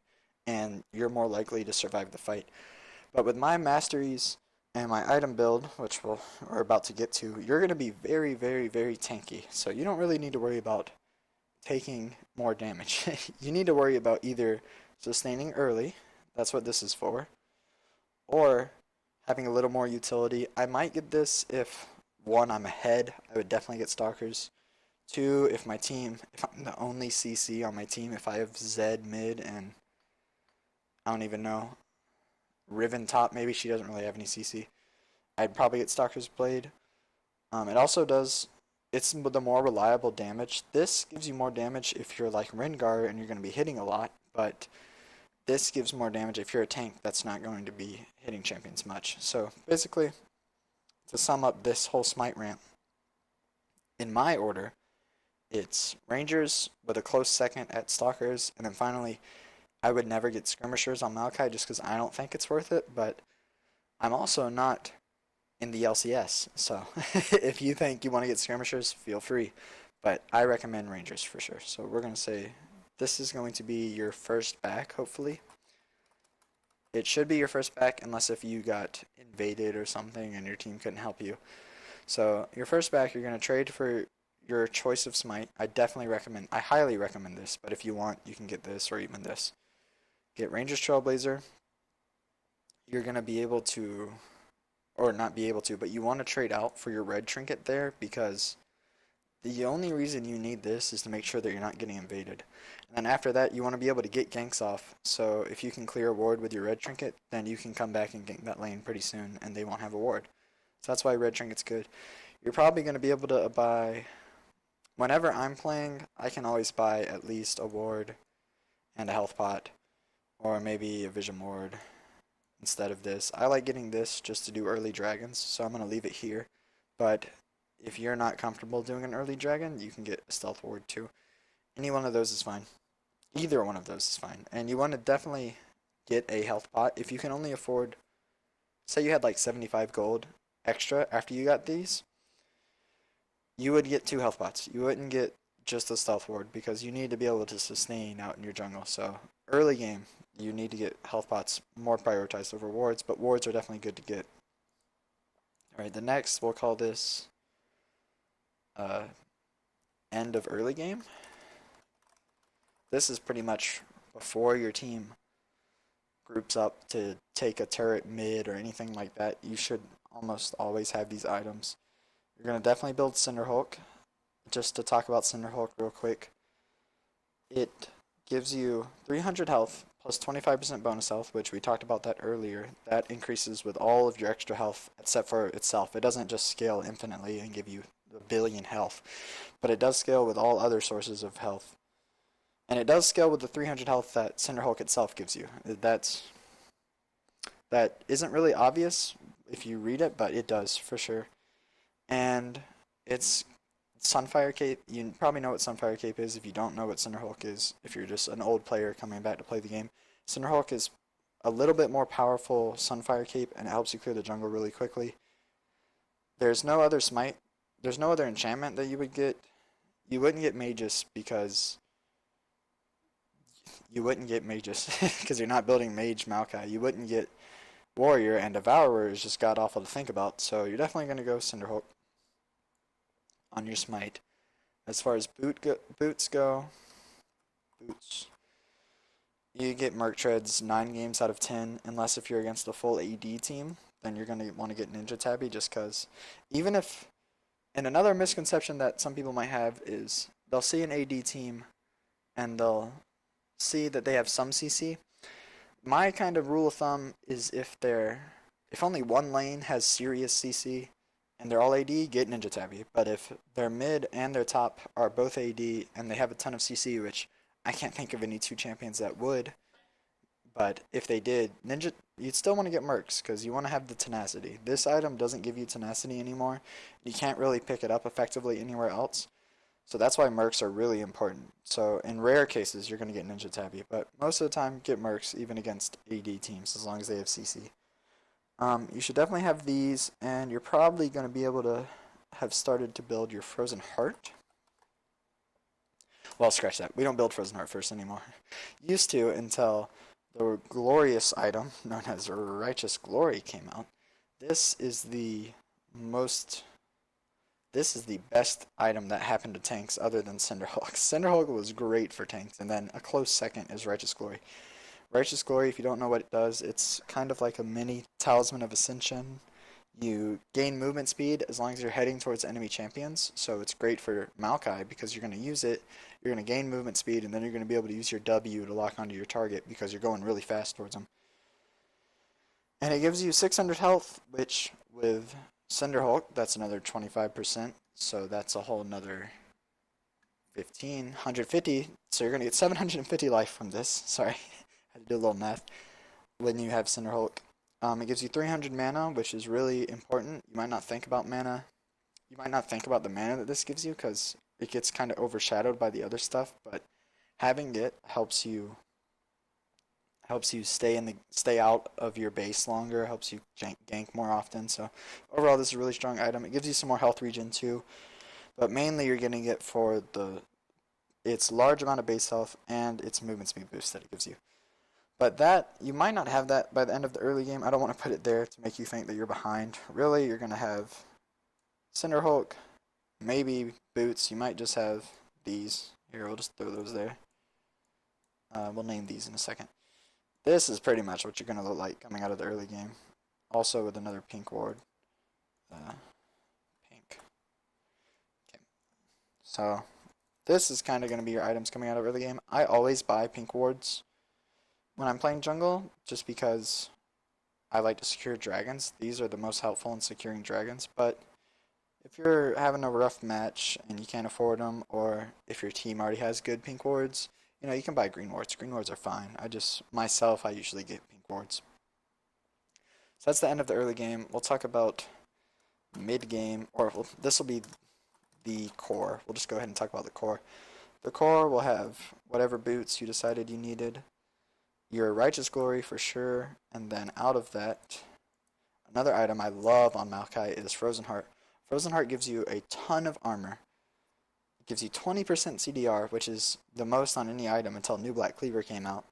and you're more likely to survive the fight. But with my masteries and my item build, which we're about to get to, you're going to be very, very, very tanky. So you don't really need to worry about taking more damage. You need to worry about either sustaining early, that's what this is for, or having a little more utility. I might get this if, one, I'm ahead. I would definitely get Stalkers. Two, if I'm the only CC on my team, if I have Zed mid and I don't even know, Riven top, maybe she doesn't really have any CC, I'd probably get Stalker's Blade. It also does, it's the more reliable damage. This gives you more damage if you're like Rengar and you're going to be hitting a lot, but this gives more damage if you're a tank that's not going to be hitting champions much. So basically, to sum up this whole smite rant, in my order, it's Rangers with a close second at Stalkers, and then finally, I would never get Skirmishers on Maokai just because I don't think it's worth it, but I'm also not in the LCS, so if you think you want to get Skirmishers, feel free, but I recommend Rangers for sure. So we're going to say this is going to be your first back, hopefully. It should be your first back unless if you got invaded or something and your team couldn't help you. So your first back, you're going to trade for your choice of smite. I highly recommend this, but if you want, you can get this or even this. Get Ranger's Trailblazer. You're going to be able to, or not be able to, but you want to trade out for your red trinket there because the only reason you need this is to make sure that you're not getting invaded. And then after that, you want to be able to get ganks off. So if you can clear a ward with your red trinket, then you can come back and gank that lane pretty soon and they won't have a ward. So that's why red trinket's good. You're probably going to be able to buy, whenever I'm playing, I can always buy at least a ward and a health pot, or maybe a vision ward instead of this. I like getting this just to do early dragons, so I'm going to leave it here. But if you're not comfortable doing an early dragon, you can get a stealth ward too. Any one of those is fine. Either one of those is fine. And you want to definitely get a health pot. If you can only afford, say you had like 75 gold extra after you got these, you would get 2 health pots. You wouldn't get just a stealth ward because you need to be able to sustain out in your jungle. So early game, you need to get health pots more prioritized over wards, but wards are definitely good to get. Alright, the next, we'll call this uh, end of early game. This is pretty much before your team groups up to take a turret mid or anything like that. You should almost always have these items. You're going to definitely build Cinderhulk. Just to talk about Cinderhulk real quick, it gives you 300 health plus 25% bonus health, which we talked about that earlier. That increases with all of your extra health except for itself. It doesn't just scale infinitely and give you a billion health, but it does scale with all other sources of health. And it does scale with the 300 health that Cinderhulk itself gives you. That isn't really obvious if you read it, but it does for sure. And it's Sunfire Cape. You probably know what Sunfire Cape is if you don't know what Cinderhulk is, if you're just an old player coming back to play the game. Cinderhulk is a little bit more powerful Sunfire Cape, and it helps you clear the jungle really quickly. There's no other smite. There's no other enchantment that you would get. You wouldn't get Magus because you're not building Mage Maokai. You wouldn't get Warrior, and Devourer is just god awful to think about, so you're definitely going to go Cinderhulk on your smite. As far as boots go, you get Merc Treads 9 games out of 10, unless if you're against a full AD team, then you're going to want to get Ninja Tabby just because. Even if, and another misconception that some people might have is they'll see an AD team and they'll see that they have some CC. My kind of rule of thumb is if only one lane has serious CC and they're all AD, get Ninja Tabby. But if their mid and their top are both AD and they have a ton of CC, which I can't think of any 2 champions that would, but if they did, you'd still want to get Mercs because you want to have the tenacity. This item doesn't give you tenacity anymore. You can't really pick it up effectively anywhere else. So that's why Mercs are really important. So in rare cases, you're going to get Ninja Tabby, but most of the time, get Mercs even against AD teams as long as they have CC. You should definitely have these, and you're probably going to be able to have started to build your Frozen Heart. Well, scratch that. We don't build Frozen Heart first anymore. Used to until the glorious item known as Righteous Glory came out. This is the best item that happened to tanks other than Cinderhulk. Cinderhulk was great for tanks, and then a close second is Righteous Glory. Righteous Glory, if you don't know what it does, it's kind of like a mini Talisman of Ascension. You gain movement speed as long as you're heading towards enemy champions, so it's great for Maokai because you're going to use it, you're going to gain movement speed, and then you're going to be able to use your W to lock onto your target because you're going really fast towards them. And it gives you 600 health, which with Cinderhulk, that's another 25%, so that's a whole another 150, so you're going to get 750 life from this. Sorry, I had to do a little math. When you have Cinderhulk, it gives you 300 mana, which is really important. You might not think about mana. You might not think about the mana that this gives you because it gets kind of overshadowed by the other stuff, but having it helps you stay out of your base longer, helps you gank more often. So overall, this is a really strong item. It gives you some more health regen too, but mainly you're getting it for its large amount of base health and its movement speed boost that it gives you. But that, you might not have that by the end of the early game. I don't want to put it there to make you think that you're behind. Really, you're going to have Cinderhulk, maybe boots. You might just have these. Here, we'll just throw those there. We'll name these in a second. This is pretty much what you're going to look like coming out of the early game. Also with another pink ward. Pink. Okay. So, this is kind of going to be your items coming out of early game. I always buy pink wards when I'm playing jungle, just because I like to secure dragons. These are the most helpful in securing dragons, but if you're having a rough match and you can't afford them, or if your team already has good pink wards, you can buy green wards. Green wards are fine. I usually get pink wards. So that's the end of the early game. We'll talk about mid-game, or this will be the core. We'll just go ahead and talk about the core. The core will have whatever boots you decided you needed, your Righteous Glory for sure, and then out of that, Another item I love on Maokai is Frozen Heart. Frozen Heart gives you a ton of armor. It gives you 20% CDR, which is the most on any item until New Black Cleaver came out.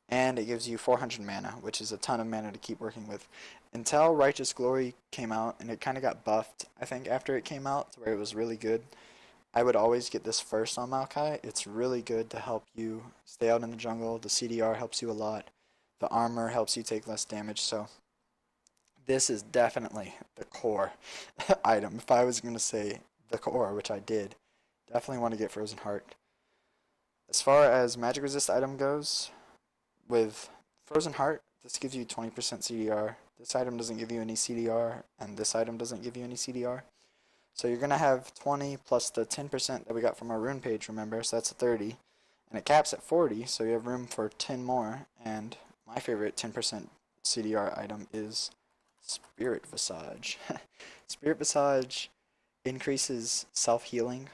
And it gives you 400 mana, which is a ton of mana to keep working with. Until Righteous Glory came out, and it kind of got buffed, I think, after it came out, to where it was really good. I would always get this first on Maokai. It's really good to help you stay out in the jungle. The CDR helps you a lot. The armor helps you take less damage, so this is definitely the core item. If I was going to say the core, which I did, definitely want to get Frozen Heart. As far as magic resist item goes, with Frozen Heart, this gives you 20% CDR. This item doesn't give you any CDR, and this item doesn't give you any CDR. So you're going to have 20 plus the 10% that we got from our rune page, remember, so that's 30. And it caps at 40, so you have room for 10 more. And my favorite 10% CDR item is Spirit Visage. Spirit Visage increases self-healing.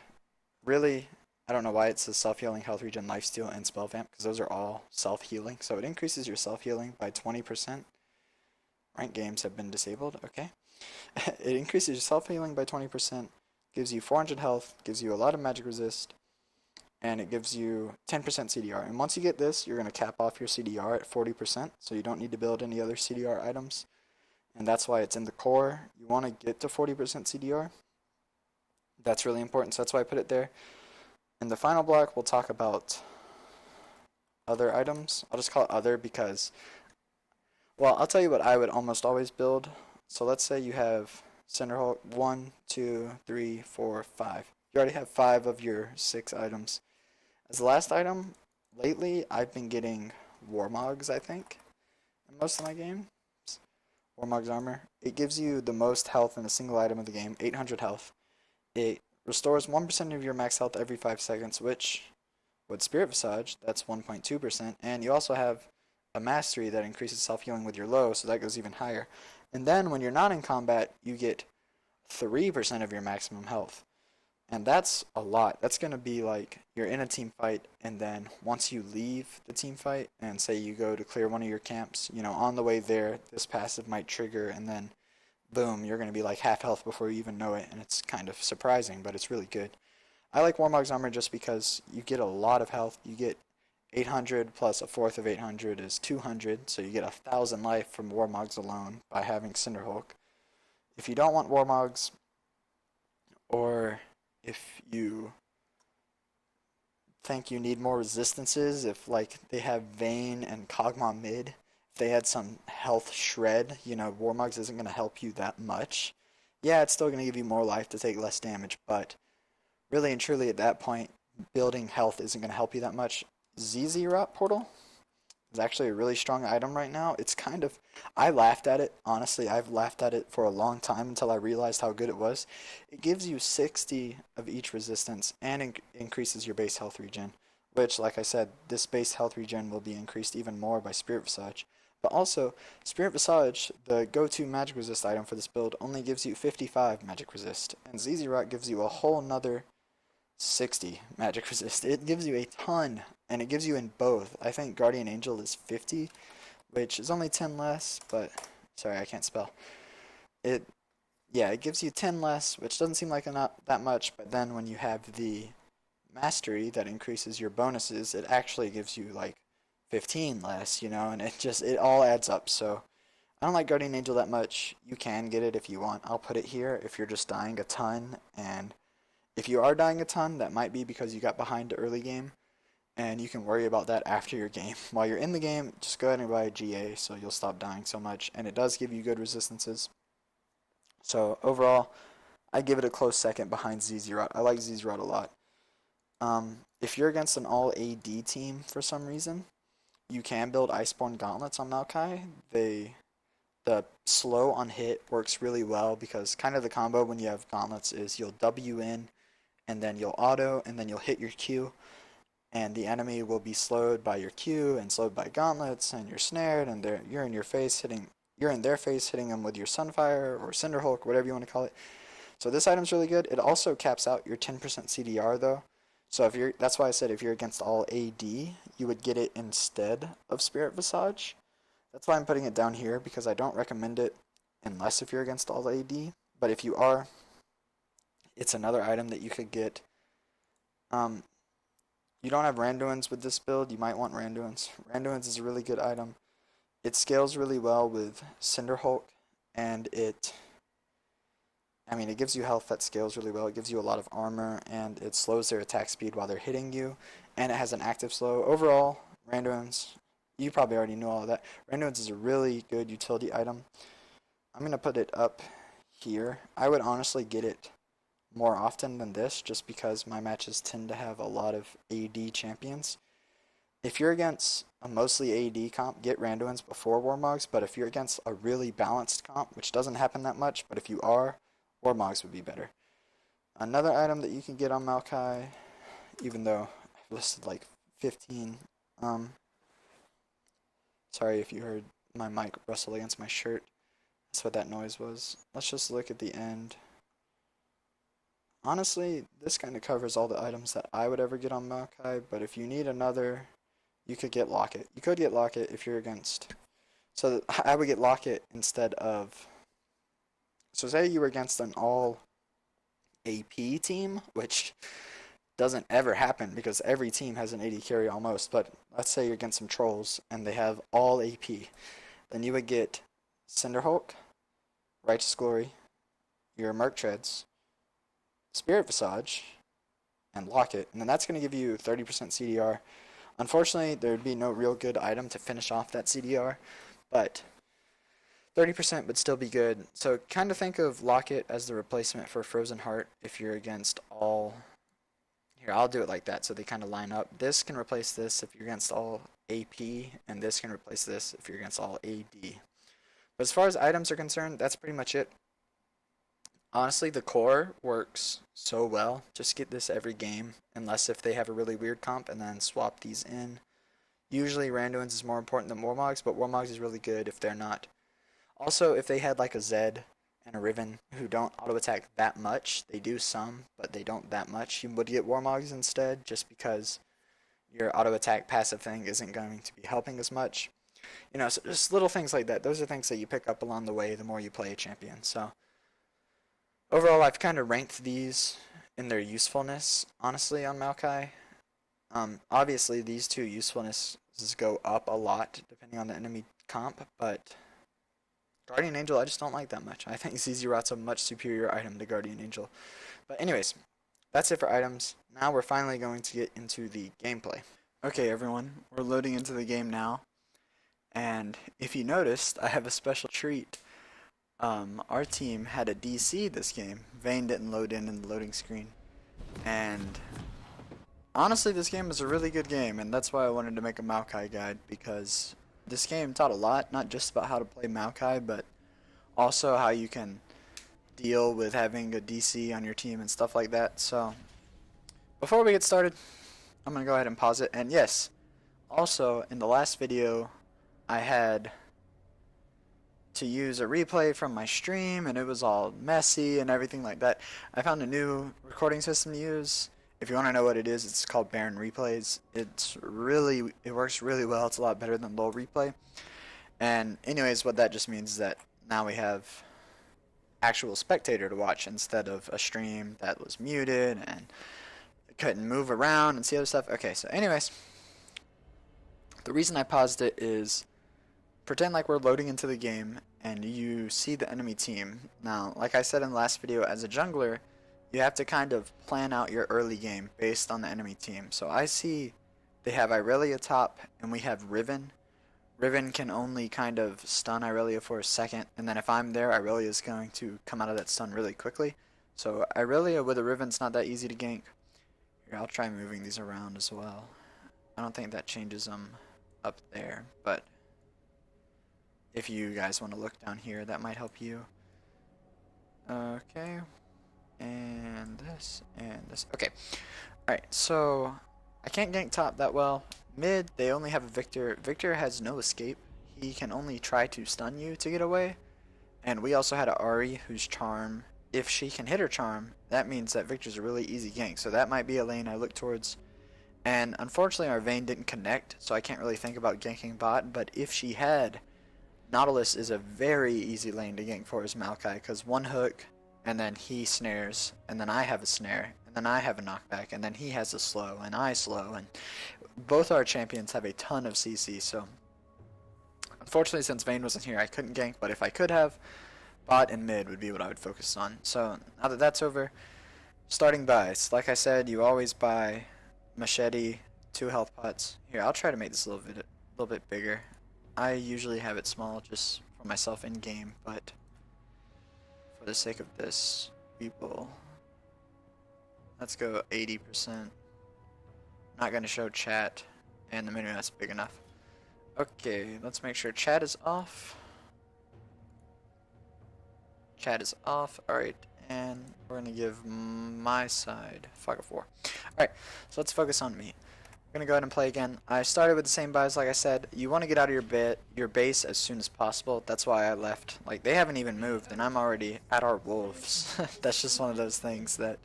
Really, I don't know why it says self-healing, health regen, lifesteal, and spell vamp, because those are all self-healing. So it increases your self-healing by 20%. Ranked games have been disabled, okay. It increases your self-healing by 20%, gives you 400 health, gives you a lot of magic resist, and it gives you 10% CDR. And once you get this, you're going to cap off your CDR at 40%, so you don't need to build any other CDR items. And that's why it's in the core. You want to get to 40% CDR. That's really important, so that's why I put it there. In the final block, we'll talk about other items. I'll just call it other because, well, I'll tell you what I would almost always build. So let's say you have Cinderhulk 1, 2, 3, 4, 5. You already have 5 of your 6 items. As the last item, lately I've been getting Warmogs, I think, in most of my games. Warmog's armor. It gives you the most health in a single item of the game, 800 health. It restores 1% of your max health every 5 seconds, which, with Spirit Visage, that's 1.2%. And you also have a mastery that increases self-healing with your low, so that goes even higher. And then when you're not in combat, you get 3% of your maximum health. And that's a lot. That's going to be like you're in a team fight, and then once you leave the team fight, and say you go to clear one of your camps, you know, on the way there, this passive might trigger, and then boom, you're going to be like half health before you even know it, and it's kind of surprising, but it's really good. I like Warmog's armor just because you get a lot of health. You get 800 plus a fourth of 800 is 200, so you get 1,000 life from Warmogs alone by having Cinderhulk. If you don't want Warmogs, or if you think you need more resistances, if like they have Vayne and Kog'Maw mid, if they had some health shred, you know, Warmogs isn't going to help you that much. Yeah, it's still going to give you more life to take less damage, but really and truly at that point, building health isn't going to help you that much. ZZ Rot Portal is actually a really strong item right now. It's kind of, I laughed at it, honestly. I've laughed at it for a long time until I realized how good it was. It gives you 60 of each resistance and increases your base health regen, which, like I said, this base health regen will be increased even more by Spirit Visage. But also, Spirit Visage, the go-to magic resist item for this build, only gives you 55 magic resist, and ZZ Rot gives you a whole nother 60 magic resist. It gives you a ton, and it gives you in both. I think Guardian Angel is 50, which is only 10 less, but sorry, I can't spell. It, yeah, it gives you 10 less, which doesn't seem like not that much, but then when you have the mastery that increases your bonuses, it actually gives you like 15 less, you know, and it all adds up. So I don't like Guardian Angel that much. You can get it if you want. I'll put it here if you're just dying a ton, and if you are dying a ton, that might be because you got behind the early game, and you can worry about that after your game. While you're in the game, just go ahead and buy a GA so you'll stop dying so much, and it does give you good resistances. So overall, I give it a close second behind ZZ Rot. I like ZZ Rot a lot. If you're against an all AD team for some reason, you can build Iceborne Gauntlets on Maokai. The slow on hit works really well because kind of the combo when you have gauntlets is you'll W in, and then you'll auto, and then you'll hit your Q, and the enemy will be slowed by your Q and slowed by gauntlets, and you're snared, and you're in their face hitting them with your Sunfire or Cinderhulk, whatever you want to call it. So this item's really good. It also caps out your 10% CDR though. So that's why I said if you're against all AD, you would get it instead of Spirit Visage. That's why I'm putting it down here, because I don't recommend it unless if you're against all AD. But if you are, it's another item that you could get. Um, you don't have Randuin's with this build, you might want Randuin's. Randuin's is a really good item. It scales really well with Cinderhulk, and it gives you health that scales really well. It gives you a lot of armor, and it slows their attack speed while they're hitting you, and it has an active slow. Overall, Randuin's, you probably already know all of that. Randuin's is a really good utility item. I'm going to put it up here. I would honestly get it more often than this, just because my matches tend to have a lot of AD champions. If you're against a mostly AD comp, get Randuin's before Warmogs, but if you're against a really balanced comp, which doesn't happen that much, but if you are, Warmogs would be better. Another item that you can get on Maokai, even though I've listed like 15, sorry if you heard my mic rustle against my shirt. That's what that noise was. Let's just look at the end. Honestly, this kind of covers all the items that I would ever get on Maokai, but if you need another, you could get Locket. You could get Locket if you're against. So I would get Locket instead of. So say you were against an all AP team, which doesn't ever happen because every team has an AD carry almost, but let's say you're against some trolls and they have all AP. Then you would get Cinderhulk, Righteous Glory, your Merc Treads, Spirit Visage, and Locket, and then that's going to give you 30% CDR. Unfortunately, there would be no real good item to finish off that CDR, but 30% would still be good. So kind of think of Locket as the replacement for Frozen Heart if you're against all. Here, I'll do it like that so they kind of line up. This can replace this if you're against all AP, and this can replace this if you're against all AD. But as far as items are concerned, that's pretty much it. Honestly, the core works so well. Just get this every game, unless if they have a really weird comp, and then swap these in. Usually Randuin's is more important than Warmogs, but Warmogs is really good if they're not. Also, if they had like a Zed and a Riven who don't auto-attack that much, they do some, but they don't that much, you would get Warmogs instead, just because your auto-attack passive thing isn't going to be helping as much. So just little things like that. Those are things that you pick up along the way the more you play a champion. So overall, I've kind of ranked these in their usefulness, honestly, on Maokai. Obviously, these two usefulnesses go up a lot depending on the enemy comp, but Guardian Angel I just don't like that much. I think ZZ Rot's a much superior item to Guardian Angel. But anyways, that's it for items. Now we're finally going to get into the gameplay. Okay everyone, we're loading into the game now. And if you noticed, I have a special treat. Our team had a DC this game. Vayne didn't load in the loading screen. And honestly, this game is a really good game, and that's why I wanted to make a Maokai guide, because this game taught a lot, not just about how to play Maokai, but also how you can deal with having a DC on your team and stuff like that. So before we get started, I'm going to go ahead and pause it. And yes, also in the last video, I had to use a replay from my stream, and it was all messy and everything like that. I found a new recording system to use. If you want to know what it is, it's called Baron Replays. It works really well. It's a lot better than Low Replay. And anyways, what that just means is that now we have actual spectator to watch instead of a stream that was muted and couldn't move around and see other stuff. Okay, so anyways, the reason I paused it is pretend like we're loading into the game and you see the enemy team. Now, like I said in the last video, as a jungler, you have to kind of plan out your early game based on the enemy team. So I see they have Irelia top and we have Riven. Riven can only kind of stun Irelia for a second, and then if I'm there, Irelia is going to come out of that stun really quickly. So Irelia with a Riven's not that easy to gank. Here, I'll try moving these around as well. I don't think that changes them up there, but if you guys want to look down here, that might help you. Okay. And this. Okay. Alright, so I can't gank top that well. Mid, they only have a Victor. Victor has no escape. He can only try to stun you to get away. And we also had a Ahri whose charm, if she can hit her charm, that means that Victor's a really easy gank. So that might be a lane I look towards. And unfortunately our Vayne didn't connect, so I can't really think about ganking bot. But if she had, Nautilus is a very easy lane to gank for his Maokai, because one hook, and then he snares, and then I have a snare, and then I have a knockback, and then he has a slow, and I slow, and both our champions have a ton of CC, so unfortunately since Vayne wasn't here I couldn't gank, but if I could have, bot and mid would be what I would focus on. So now that that's over, starting buys. Like I said, you always buy machete, 2 health pots. Here, I'll try to make this a little bit bigger. I usually have it small just for myself in game, but for the sake of this, let's go 80%. Not gonna show chat, and the menu that's big enough. Okay, let's make sure chat is off. Chat is off. Alright, and we're gonna give my side fuck a 4. Alright, so let's focus on me. I'm gonna go ahead and play again. I started with the same buys like I said. You want to get out of your base as soon as possible. That's why I left. Like, they haven't even moved and I'm already at our wolves. That's just one of those things that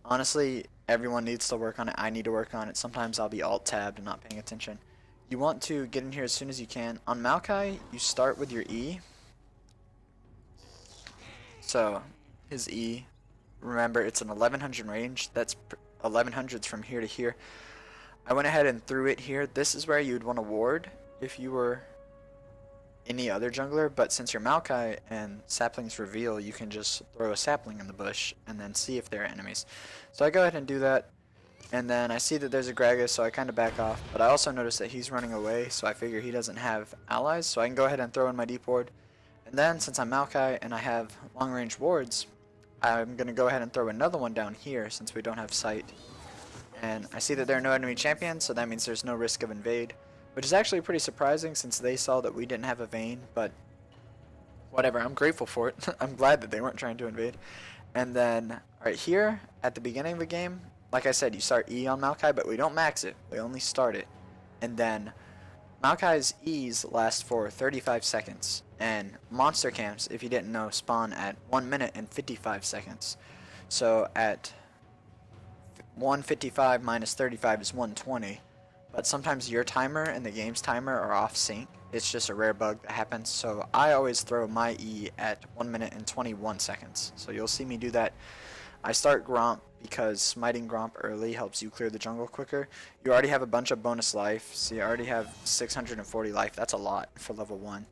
honestly everyone needs to work on it. I need to work on it. Sometimes I'll be alt tabbed and not paying attention. You want to get in here as soon as you can. On Maokai, you start with your E. So his E, remember it's an 1100 range. That's 1100s from here to here. I went ahead and threw it here. This is where you'd want to ward if you were any other jungler, but since you're Maokai and saplings reveal, you can just throw a sapling in the bush and then see if they're enemies. So I go ahead and do that, and then I see that there's a Gragas, so I kind of back off, but I also notice that he's running away, so I figure he doesn't have allies, so I can go ahead and throw in my deep ward. And then since I'm Maokai and I have long range wards, I'm going to go ahead and throw another one down here since we don't have sight. And I see that there are no enemy champions, so that means there's no risk of invade, which is actually pretty surprising since they saw that we didn't have a Vayne, but whatever, I'm grateful for it. I'm glad that they weren't trying to invade. And then right here at the beginning of the game, like I said, you start E on Maokai, but we don't max it, we only start it. And then Maokai's E's last for 35 seconds, and monster camps, if you didn't know, spawn at 1 minute and 55 seconds. So at 155 minus 35 is 120, but sometimes your timer and the game's timer are off sync. It's just a rare bug that happens, so I always throw my E at 1 minute and 21 seconds. So you'll see me do that. I start Gromp because smiting Gromp early helps you clear the jungle quicker. You already have a bunch of bonus life, so you already have 640 life. That's a lot for level 1.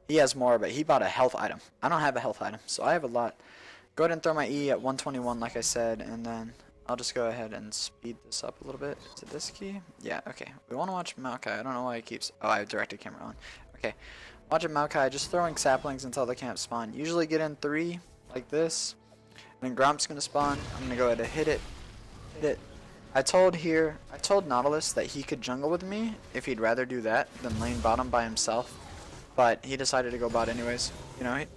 He has more, but he bought a health item. I don't have a health item, so I have a lot. Go ahead and throw my E at 121 like I said, and then I'll just go ahead and speed this up a little bit. Is it this key? Yeah, okay. We want to watch Maokai. I don't know why he keeps... Oh, I have directed camera on. Okay. Watching Maokai, just throwing saplings until the camp spawn. Usually get in 3, like this. And then Gromp's going to spawn. I'm going to go ahead and hit it. Hit it. I told Nautilus that he could jungle with me if he'd rather do that than lane bottom by himself. But he decided to go bot anyways. You know, I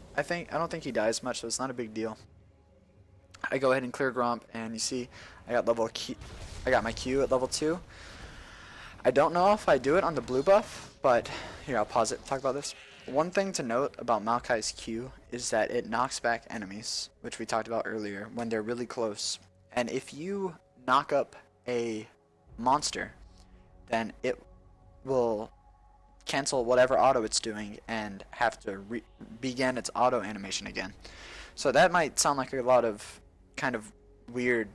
don't think he dies much, so it's not a big deal. I go ahead and clear Gromp, and you see I got my Q at level 2. I don't know if I do it on the blue buff, but here, I'll pause it and talk about this. One thing to note about Maokai's Q is that it knocks back enemies, which we talked about earlier, when they're really close. And if you knock up a monster, then it will cancel whatever auto it's doing and have to begin its auto animation again. So that might sound like a lot of kind of weird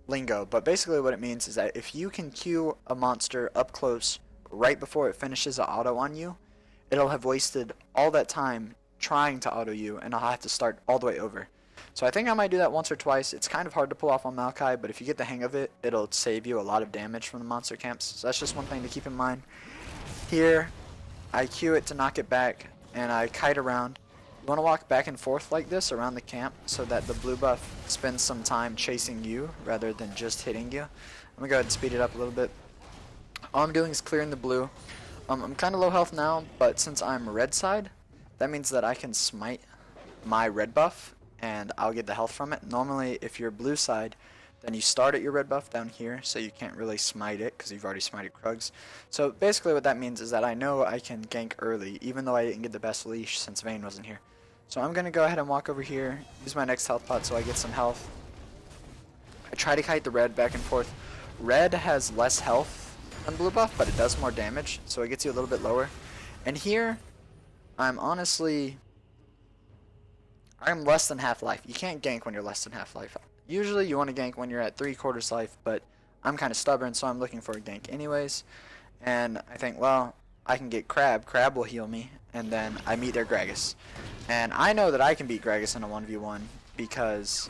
lingo, but basically what it means is that if you can Q a monster up close right before it finishes the auto on you, it'll have wasted all that time trying to auto you, and I'll have to start all the way over. So I think I might do that once or twice. It's kind of hard to pull off on Maokai, but if you get the hang of it, it'll save you a lot of damage from the monster camps. So that's just one thing to keep in mind. Here, I Q it to knock it back, and I kite around. You want to walk back and forth like this around the camp so that the blue buff spends some time chasing you rather than just hitting you. I'm going to go ahead and speed it up a little bit. All I'm doing is clearing the blue. I'm kind of low health now, but since I'm red side, that means that I can smite my red buff and I'll get the health from it. Normally, if you're blue side, then you start at your red buff down here, so you can't really smite it because you've already smited Krugs. So basically what that means is that I know I can gank early, even though I didn't get the best leash since Vayne wasn't here. So I'm going to go ahead and walk over here, use my next health pot so I get some health. I try to kite the red back and forth. Red has less health than blue buff, but it does more damage, so it gets you a little bit lower. And here, I'm honestly... I'm less than half life. You can't gank when you're less than half life. Usually you want to gank when you're at 3/4 life, but I'm kind of stubborn, so I'm looking for a gank anyways. And I think, well, I can get Crab. Crab will heal me, and then I meet their Gragas. And I know that I can beat Gragas in a 1v1 because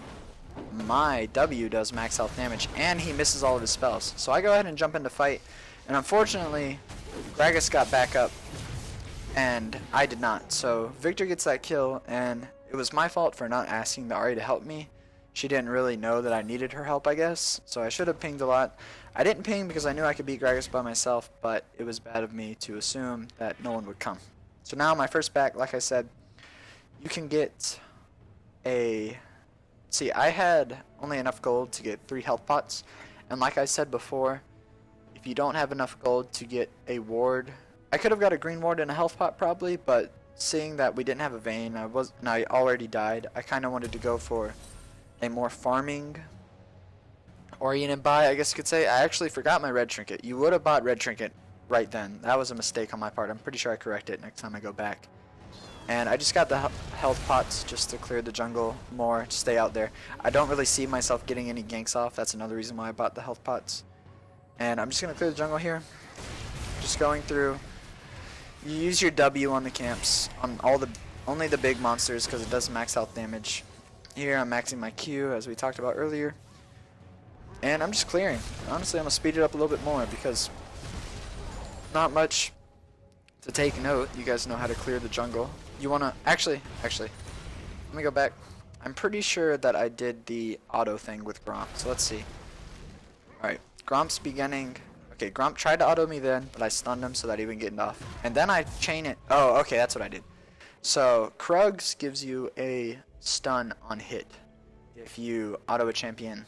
my W does max health damage, and he misses all of his spells. So I go ahead and jump into fight, and unfortunately, Gragas got back up, and I did not. So Victor gets that kill, and it was my fault for not asking the Ahri to help me. She didn't really know that I needed her help, I guess, so I should have pinged a lot. I didn't ping because I knew I could beat Gragas by myself, but it was bad of me to assume that no one would come. So now my first back, like I said, you can get a... See, I had only enough gold to get 3 health pots, and like I said before, if you don't have enough gold to get a ward... I could have got a green ward and a health pot probably, but seeing that we didn't have a Vayne, and I already died, I kind of wanted to go for a more farming oriented buy, I guess you could say. I actually forgot my red trinket. You would have bought red trinket right then. That was a mistake on my part. I'm pretty sure I correct it next time I go back. And I just got the health pots just to clear the jungle more, to stay out there. I don't really see myself getting any ganks off. That's another reason why I bought the health pots. And I'm just going to clear the jungle here. Just going through. You use your W on the camps, on only the big monsters, because it does max health damage. Here I'm maxing my Q, as we talked about earlier. And I'm just clearing. Honestly, I'm going to speed it up a little bit more, because not much to take note. You guys know how to clear the jungle. You want to... Actually, let me go back. I'm pretty sure that I did the auto thing with Gromp, so let's see. Alright, Gromp's beginning... Okay, Gromp tried to auto me then, but I stunned him so that he wouldn't get off. And then I chain it. Oh, okay, that's what I did. So, Krugs gives you a stun on hit. If you auto a champion,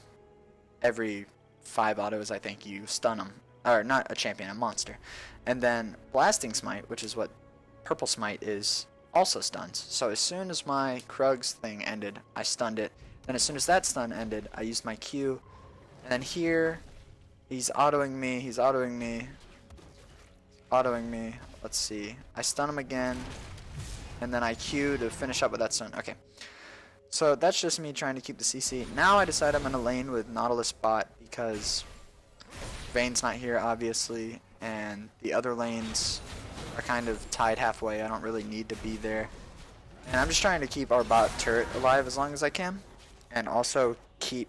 every 5 autos, I think, you stun them. Or, not a champion, a monster. And then Blasting Smite, which is what Purple Smite is, also stuns. So, as soon as my Krugs thing ended, I stunned it. Then as soon as that stun ended, I used my Q. And then here... He's autoing me, autoing me. Let's see. I stun him again, and then I Q to finish up with that stun. Okay. So that's just me trying to keep the CC. Now I decide I'm in a lane with Nautilus bot because Vayne's not here, obviously, and the other lanes are kind of tied halfway. I don't really need to be there. And I'm just trying to keep our bot turret alive as long as I can, and also keep...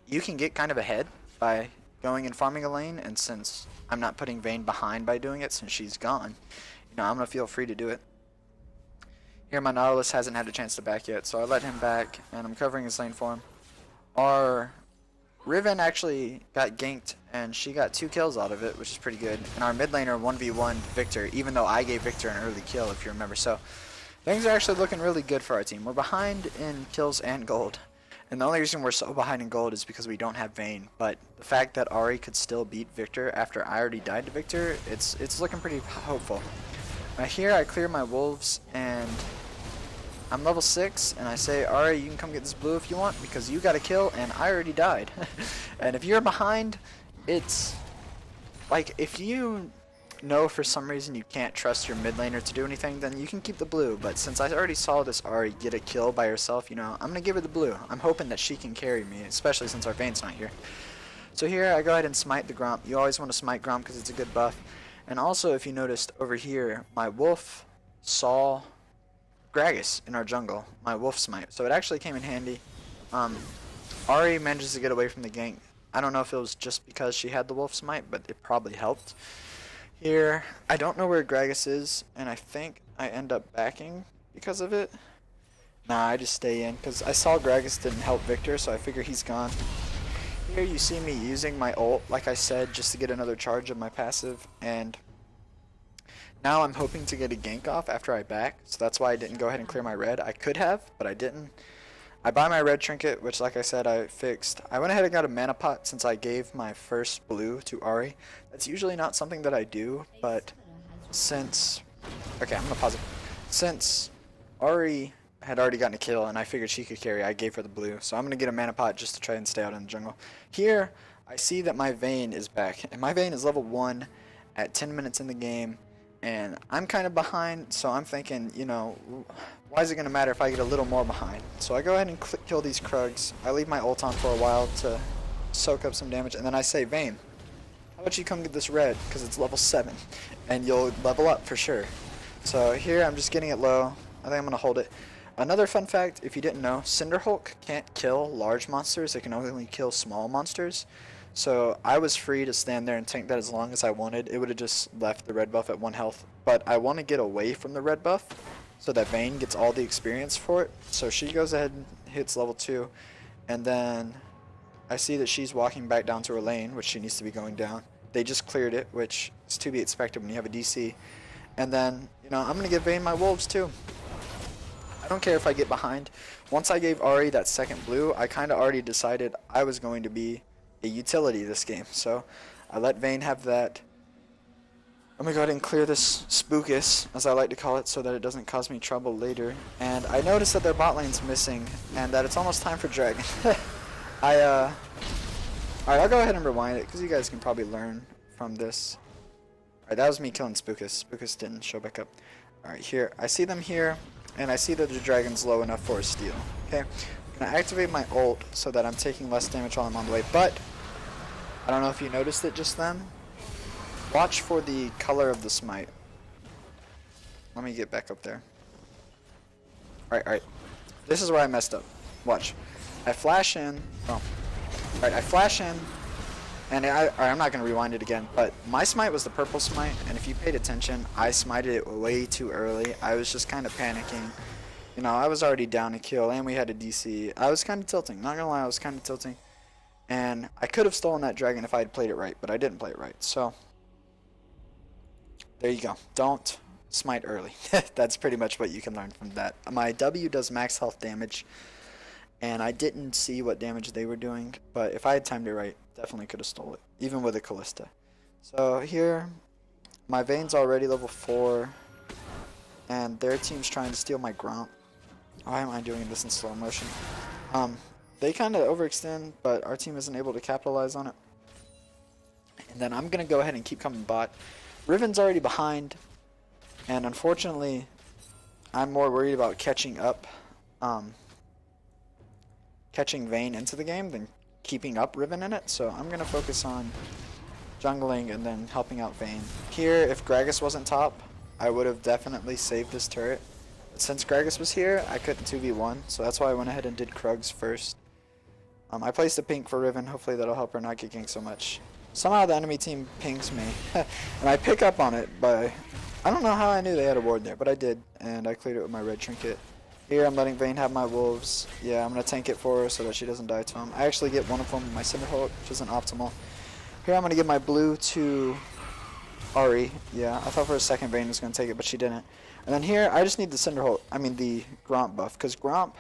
You can get kind of ahead by... going and farming a lane, and since I'm not putting Vayne behind by doing it since she's gone, you know, I'm gonna feel free to do it. Here my Nautilus hasn't had a chance to back yet, so I let him back, and I'm covering his lane for him. Our Riven actually got ganked, and she got 2 kills out of it, which is pretty good. And our mid laner 1v1 Victor, even though I gave Victor an early kill, if you remember. So things are actually looking really good for our team. We're behind in kills and gold. And the only reason we're so behind in gold is because we don't have Vayne. But the fact that Ahri could still beat Victor after I already died to Victor, it's looking pretty hopeful. Here I clear my wolves, and I'm level 6, and I say, Ahri, you can come get this blue if you want, because you got a kill, and I already died. And if you're behind, it's... Like, if you know for some reason you can't trust your mid laner to do anything, then you can keep the blue. But since I already saw this Ahri get a kill by herself, you know, I'm going to give her the blue. I'm hoping that she can carry me, especially since our Vayne's not here. So here I go ahead and smite the Gromp. You always want to smite Gromp because it's a good buff. And also, if you noticed over here, my wolf saw Gragas in our jungle, my wolf smite. So it actually came in handy. Ahri manages to get away from the gank. I don't know if it was just because she had the wolf smite, but it probably helped. Here, I don't know where Gragas is, and I think I end up backing because of it. Nah, I just stay in, because I saw Gragas didn't help Victor, so I figure he's gone. Here you see me using my ult, like I said, just to get another charge of my passive, and now I'm hoping to get a gank off after I back, so that's why I didn't go ahead and clear my red. I could have, but I didn't. I buy my red trinket, which like I said I fixed. I went ahead and got a mana pot since I gave my first blue to Ahri. That's usually not something that I do, but since... Okay, I'm going to pause it. Since Ahri had already gotten a kill and I figured she could carry, I gave her the blue. So I'm going to get a mana pot just to try and stay out in the jungle. Here, I see that my Vayne is back. And my Vayne is level 1 at 10 minutes in the game. And I'm kind of behind, so I'm thinking, why is it going to matter if I get a little more behind? So I go ahead and kill these Krugs. I leave my ult on for a while to soak up some damage, and then I say, Vayne, how about you come get this red, because it's level 7, and you'll level up for sure. So here I'm just getting it low. I think I'm going to hold it. Another fun fact, if you didn't know, Cinderhulk can't kill large monsters. It can only kill small monsters. So I was free to stand there and tank that as long as I wanted. It would have just left the red buff at 1 health. But I want to get away from the red buff so that Vayne gets all the experience for it. So she goes ahead and hits level 2. And then I see that she's walking back down to her lane, which she needs to be going down. They just cleared it, which is to be expected when you have a DC. And then, I'm going to give Vayne my wolves too. I don't care if I get behind. Once I gave Ahri that second blue, I kind of already decided I was going to be a utility this game. So I let Vayne have that. I'm going to go ahead and clear this Spookus, as I like to call it, so that it doesn't cause me trouble later. And I noticed that their bot lane's missing, and that it's almost time for Dragon. Alright, I'll go ahead and rewind it, because you guys can probably learn from this. Alright, that was me killing Spookus. Spookus didn't show back up. Alright, here. I see them here. And I see that the dragon's low enough for a steal. Okay, I'm going to activate my ult so that I'm taking less damage while I'm on the way. But, I don't know if you noticed it just then. Watch for the color of the smite. Let me get back up there. Alright. This is where I messed up. Watch. I flash in. Oh. Alright, I flash in. And I'm not going to rewind it again, but my smite was the purple smite, and if you paid attention, I smited it way too early. I was just kind of panicking. I was already down a kill, and we had a DC. I was kind of tilting. Not going to lie, I was kind of tilting. And I could have stolen that dragon if I had played it right, but I didn't play it right. So, there you go. Don't smite early. That's pretty much what you can learn from that. My W does max health damage, and I didn't see what damage they were doing, but if I had timed it right, definitely could have stole it, even with a Callista. So here, my Vayne's already level 4, and their team's trying to steal my Gromp. Why am I doing this in slow motion? They kind of overextend, but our team isn't able to capitalize on it. And then I'm going to go ahead and keep coming bot. Riven's already behind, and unfortunately, I'm more worried about catching up, catching Vayne into the game than keeping up Riven in it, so I'm going to focus on jungling and then helping out Vayne. Here, if Gragas wasn't top, I would have definitely saved this turret. But since Gragas was here, I couldn't 2v1, so that's why I went ahead and did Krugs first. I placed a pink for Riven, hopefully that'll help her not get ganked so much. Somehow the enemy team pings me, and I pick up on it, but I don't know how I knew they had a ward there, but I did, and I cleared it with my red trinket. Here I'm letting Vayne have my wolves. Yeah, I'm going to tank it for her so that she doesn't die to him. I actually get one of them with my Cinderhulk, which isn't optimal. Here I'm going to give my blue to Ahri. Yeah, I thought for a second Vayne was going to take it, but she didn't. And then here, I just need the the Gromp buff. Because Gromp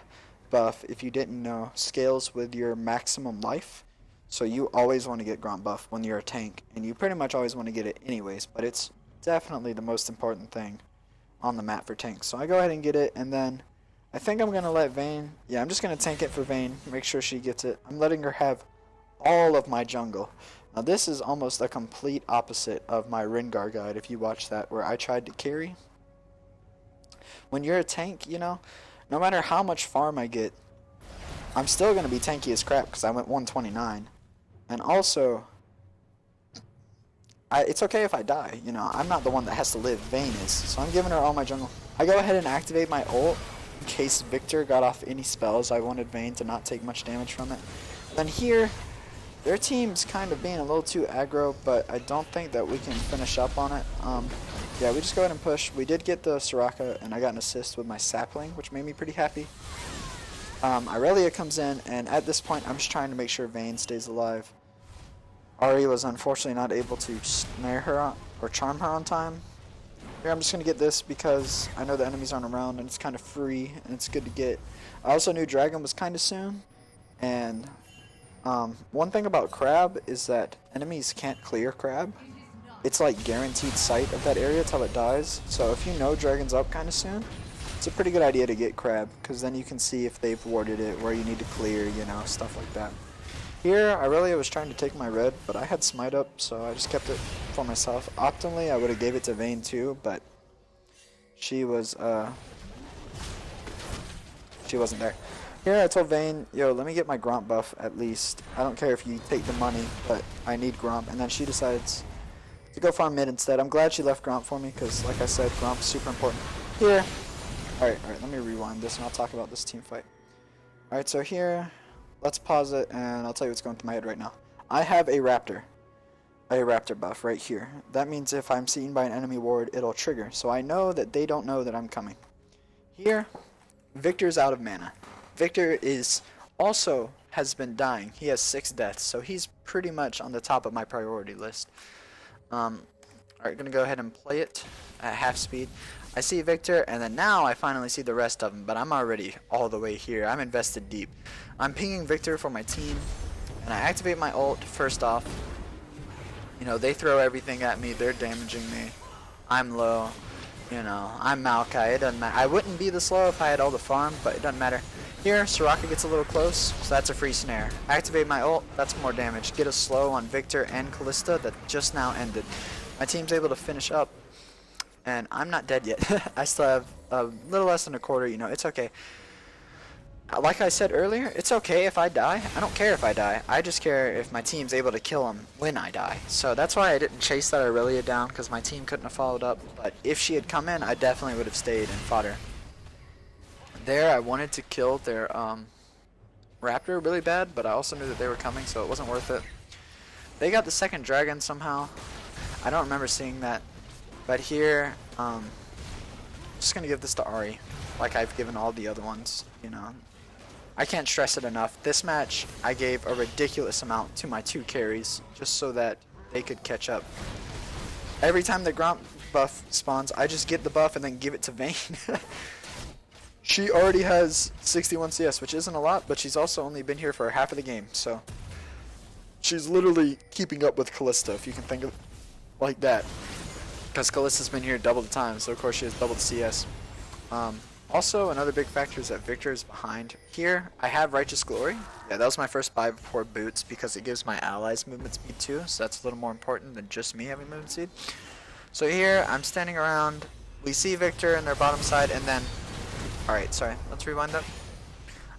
buff, if you didn't know, scales with your maximum life. So you always want to get Gromp buff when you're a tank. And you pretty much always want to get it anyways. But it's definitely the most important thing on the map for tanks. So I go ahead and get it, and then I think I'm going to let Vayne. Yeah, I'm just going to tank it for Vayne. Make sure she gets it. I'm letting her have all of my jungle. Now this is almost a complete opposite of my Rengar guide if you watch that, where I tried to carry. When you're a tank, no matter how much farm I get, I'm still going to be tanky as crap because I went 129. And also, it's okay if I die. I'm not the one that has to live. Vayne is. So I'm giving her all my jungle. I go ahead and activate my ult. In case Victor got off any spells, I wanted Vayne to not take much damage from it. And then here, their team's kind of being a little too aggro, but I don't think that we can finish up on it. Yeah, we just go ahead and push. We did get the Soraka, and I got an assist with my sapling, which made me pretty happy. Irelia comes in, and at this point, I'm just trying to make sure Vayne stays alive. Ahri was unfortunately not able to snare her or charm her on time. Here, I'm just going to get this because I know the enemies aren't around and it's kind of free and it's good to get. I also knew Dragon was kind of soon. And one thing about Crab is that enemies can't clear Crab. It's like guaranteed sight of that area till it dies. So if you know Dragon's up kind of soon, it's a pretty good idea to get Crab because then you can see if they've warded it, where you need to clear, stuff like that. Here, Irelia was trying to take my red, but I had smite up, so I just kept it for myself. Optimally, I would have gave it to Vayne too, but she wasn't there. Here I told Vayne, yo, let me get my Gromp buff at least. I don't care if you take the money, but I need Gromp. And then she decides to go farm mid instead. I'm glad she left Gromp for me because, like I said, Gromp's super important. Here. Alright, let me rewind this and I'll talk about this team fight. Alright, so here, let's pause it and I'll tell you what's going through my head right now. I have a Raptor buff right here. That means if I'm seen by an enemy ward, it'll trigger. So I know that they don't know that I'm coming. Here, Victor's out of mana. Victor has been dying. He has 6 deaths, so he's pretty much on the top of my priority list. Alright, gonna go ahead and play it at half speed. I see Victor, and then now I finally see the rest of them, but I'm already all the way here. I'm invested deep. I'm pinging Victor for my team, and I activate my ult first off. You know, they throw everything at me. They're damaging me. I'm low. You know, I'm Maokai. It doesn't matter. I wouldn't be this low if I had all the farm, but it doesn't matter. Here, Soraka gets a little close, so that's a free snare. Activate my ult, that's more damage. Get a slow on Victor and Kalista that just now ended. My team's able to finish up, and I'm not dead yet. I still have a little less than a quarter, you know, it's okay. Like I said earlier, it's okay if I die. I don't care if I die. I just care if my team's able to kill him when I die. So that's why I didn't chase that Aurelia down, because my team couldn't have followed up. But if she had come in, I definitely would have stayed and fought her. There, I wanted to kill their Raptor really bad, but I also knew that they were coming, so it wasn't worth it. They got the second dragon somehow. I don't remember seeing that. But here, I'm just going to give this to Ahri, like I've given all the other ones, you know. I can't stress it enough. This match, I gave a ridiculous amount to my 2 carries, just so that they could catch up. Every time the Gromp buff spawns, I just get the buff and then give it to Vayne. She already has 61 CS, which isn't a lot, but she's also only been here for half of the game, so she's literally keeping up with Kalista, if you can think of it like that. Because Kalista's been here double the time, so of course she has double the CS. Also, another big factor is that Victor is behind. Here, I have Righteous Glory. Yeah, that was my first buy before Boots, because it gives my allies movement speed too, so that's a little more important than just me having movement speed. So here, I'm standing around, we see Victor in their bottom side, and then... Alright, sorry, let's rewind that.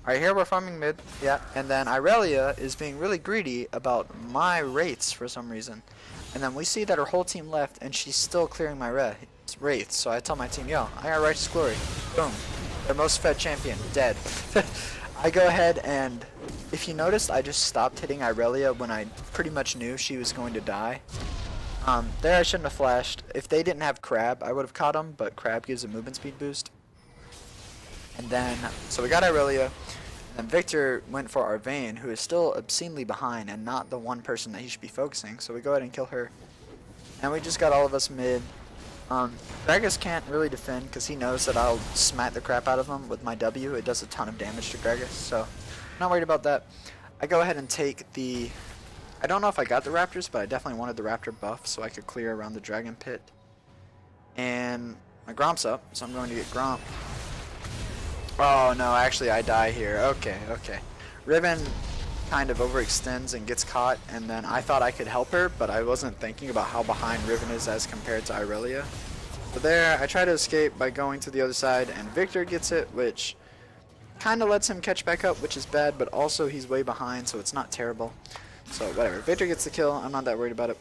Alright, here we're farming mid, yeah, and then Aurelia is being really greedy about my wraiths for some reason. And then we see that her whole team left, and she's still clearing my wraiths, so I tell my team, yo, I got Righteous Glory. Boom. Their most fed champion, dead. I go ahead and, if you noticed, I just stopped hitting Aurelia when I pretty much knew she was going to die. There I shouldn't have flashed. If they didn't have Crab, I would have caught him, but Crab gives a movement speed boost. And then, so we got Aurelia, and Victor went for our Vayne, who is still obscenely behind and not the one person that he should be focusing, so we go ahead and kill her. And we just got all of us mid. Gragas can't really defend because he knows that I'll smack the crap out of him with my W. It does a ton of damage to Gragas, so I'm not worried about that. I go ahead and take the... I don't know if I got the Raptors, but I definitely wanted the Raptor buff so I could clear around the Dragon Pit. And my Gromp's up, so I'm going to get Gromp. Oh no, actually I die here. Okay. Riven kind of overextends and gets caught, and then I thought I could help her, but I wasn't thinking about how behind Riven is as compared to Aurelia. But there, I try to escape by going to the other side, and Victor gets it, which kind of lets him catch back up, which is bad, but also he's way behind, so it's not terrible. So whatever, Victor gets the kill, I'm not that worried about it.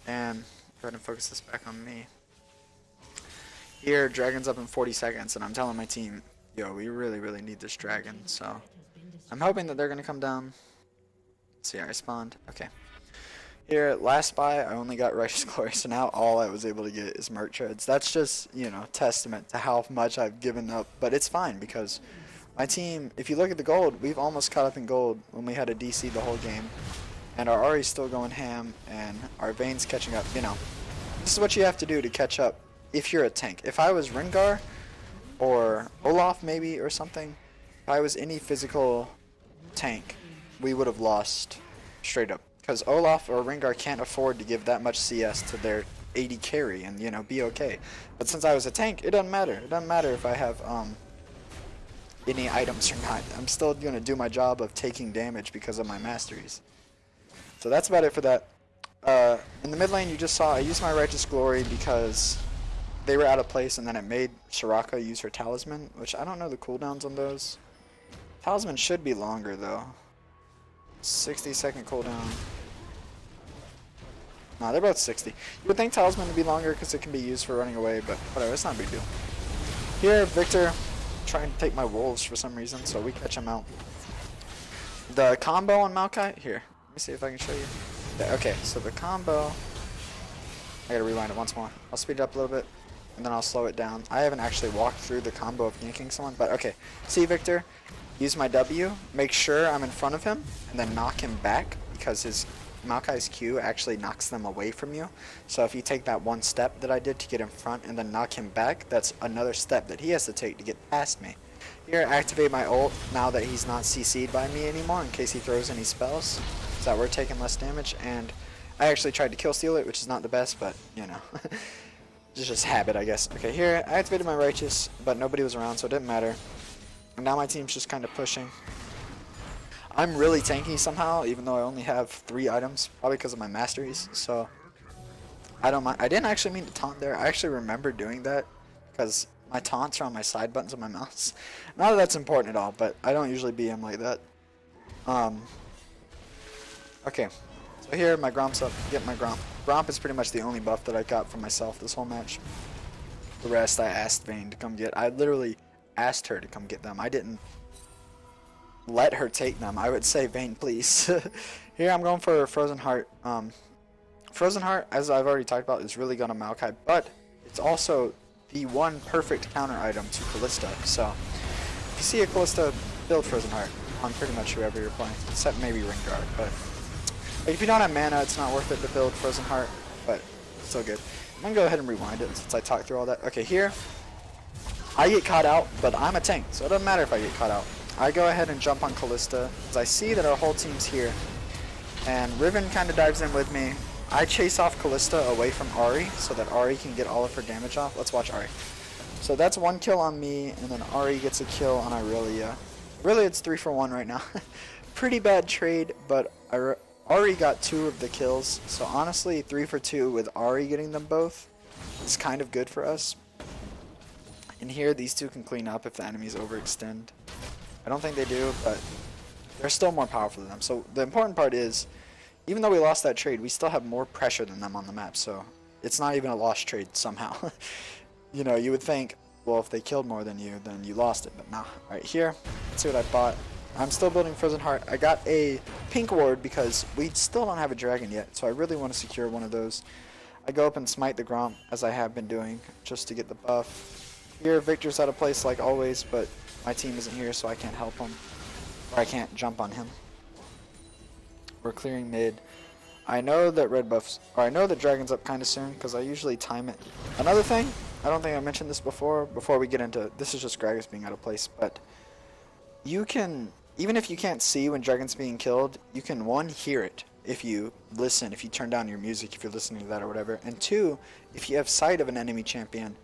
And go ahead and focus this back on me. Here, Dragon's up in 40 seconds, and I'm telling my team, yo, we really need this dragon, so I'm hoping that they're going to come down. Let's see, I spawned. Okay. Here, last buy, I only got Righteous Glory, so now all I was able to get is Merc Treads. That's just, you know, testament to how much I've given up, but it's fine, because my team, if you look at the gold, we've almost caught up in gold when we had a DC the whole game, and our Ahri's still going ham, and our Vayne's catching up, you know. This is what you have to do to catch up if you're a tank. If I was Rengar, or Olaf maybe, or something, if I was any physical tank, we would have lost straight up. Because Olaf or Rengar can't afford to give that much CS to their 80 carry and, you know, be okay. But since I was a tank, it doesn't matter. It doesn't matter if I have any items or not. I'm still going to do my job of taking damage because of my masteries. So that's about it for that. In the mid lane, you just saw I used my Righteous Glory because they were out of place, and then it made Soraka use her Talisman, which I don't know the cooldowns on those. Talisman should be longer though. 60-second cooldown. Nah, they're both 60. You would think Talisman would be longer because it can be used for running away, but whatever, it's not a big deal. Here, Victor trying to take my wolves for some reason, so we catch him out. The combo on Maokai, here, let me see if I can show you. Yeah, okay, so the combo, I gotta rewind it once more. I'll speed it up a little bit, and then I'll slow it down. I haven't actually walked through the combo of yanking someone, but okay. See, Victor, use my W, make sure I'm in front of him, and then knock him back, because his Maokai's Q actually knocks them away from you. So if you take that one step that I did to get in front and then knock him back, that's another step that he has to take to get past me. Here, activate my ult now that he's not CC'd by me anymore in case he throws any spells, so that we're taking less damage. And I actually tried to kill steal it, which is not the best, but you know, it's just habit, I guess. Okay, here, I activated my Righteous, but nobody was around, so it didn't matter. And now my team's just kind of pushing. I'm really tanky somehow, even though I only have 3 items, probably because of my masteries, so I don't mind. I didn't actually mean to taunt there. I actually remember doing that because my taunts are on my side buttons of my mouse. Not that that's important at all, but I don't usually BM like that. Okay, so here my Gromp's up. Get my Gromp. Gromp is pretty much the only buff that I got for myself this whole match. The rest I asked Vayne to come get. I literally asked her to come get them. I didn't let her take them. I would say, Vayne, please. Here I'm going for Frozen Heart. Frozen Heart, as I've already talked about, is really good on Maokai, but it's also the one perfect counter item to Callista. So if you see a Callista, build Frozen Heart on pretty much whoever you're playing, except maybe Ringguard. But like, if you don't have mana, it's not worth it to build Frozen Heart, but it's still good. I'm gonna go ahead and rewind it since I talked through all that. Okay, here I get caught out, but I'm a tank, so it doesn't matter if I get caught out. I go ahead and jump on Callista, because I see that our whole team's here. And Riven kind of dives in with me. I chase off Callista away from Ahri, so that Ahri can get all of her damage off. Let's watch Ahri. So that's 1 kill on me, and then Ahri gets a kill on Irelia. Really, it's 3 for 1 right now. Pretty bad trade, but Ahri got 2 of the kills. So honestly, 3 for 2 with Ahri getting them both is kind of good for us. And here, these two can clean up if the enemies overextend. I don't think they do, but they're still more powerful than them. So the important part is, even though we lost that trade, we still have more pressure than them on the map. So it's not even a lost trade somehow. You know, you would think, well, if they killed more than you, then you lost it. But nah. Alright, here, let's see what I bought. I'm still building Frozen Heart. I got a pink ward because we still don't have a dragon yet. So I really want to secure one of those. I go up and smite the Gromp, as I have been doing, just to get the buff. Here, Victor's out of place like always, but my team isn't here, so I can't help him. Or I can't jump on him. We're clearing mid. I know that red buffs, or I know that dragon's up kind of soon, because I usually time it. Another thing, I don't think I mentioned this before we get into, this is just Gragas being out of place, but you can, even if you can't see when dragon's being killed, you can, 1, hear it if you listen, if you turn down your music, if you're listening to that or whatever, and 2, if you have sight of an enemy champion,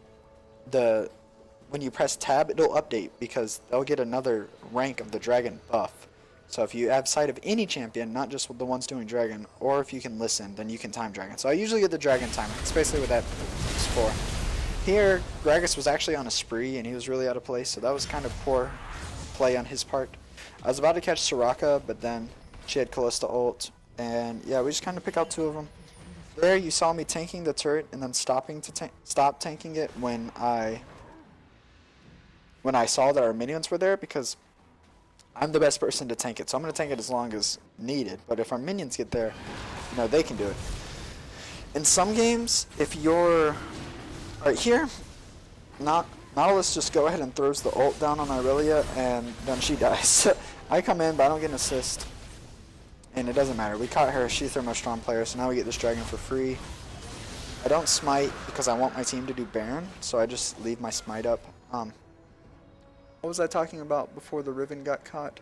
when you press tab, it'll update because they'll get another rank of the dragon buff. So if you have sight of any champion, not just the ones doing dragon, or if you can listen, then you can time dragon. So I usually get the dragon timer. It's basically what that is for. Here, Gragas was actually on a spree and he was really out of place, so that was kind of poor play on his part. I was about to catch Soraka, but then she had Callista ult, and yeah, we just kind of pick out 2 of them. There, you saw me tanking the turret and then stop tanking it when I saw that our minions were there, because I'm the best person to tank it. So I'm going to tank it as long as needed. But if our minions get there, you know, they can do it. In some games, if you're right here, Nautilus just go ahead and throws the ult down on Irelia, and then she dies. I come in, but I don't get an assist. And it doesn't matter. We caught her. She's their most strong player, so now we get this dragon for free. I don't smite because I want my team to do Baron, so I just leave my smite up. What was I talking about before the Riven got caught?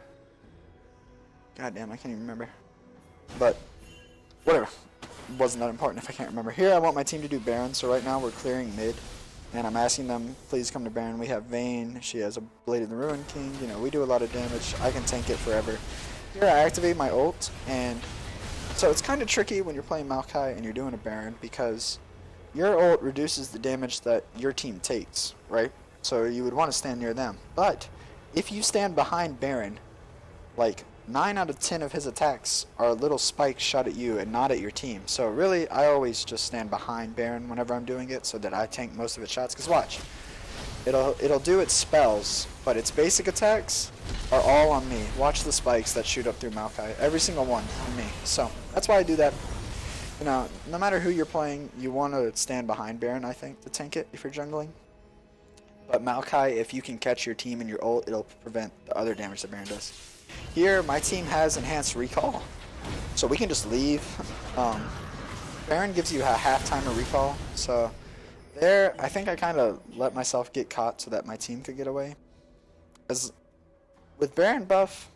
God damn, I can't even remember. But, whatever. It wasn't that important if I can't remember. Here, I want my team to do Baron, so right now we're clearing mid. And I'm asking them, please come to Baron. We have Vayne. She has a Blade of the Ruin King. You know, we do a lot of damage. I can tank it forever. Here, I activate my ult, and So it's kind of tricky when you're playing Maokai and you're doing a Baron because your ult reduces the damage that your team takes, right? So you would want to stand near them. But if you stand behind Baron, like 9 out of 10 of his attacks are little spikes shot at you and not at your team. So really, I always just stand behind Baron whenever I'm doing it so that I tank most of its shots. Because watch, it'll do its spells, but its basic attacks are all on me. Watch the spikes that shoot up through Maokai. Every single one on me. So that's why I do that. You know, no matter who you're playing, you want to stand behind Baron, I think, to tank it if you're jungling. But Maokai, if you can catch your team in your ult, it'll prevent the other damage that Baron does. Here, my team has enhanced recall, so we can just leave. Baron gives you a half timer recall, so there, I think I kind of let myself get caught so that my team could get away. As with Baron buff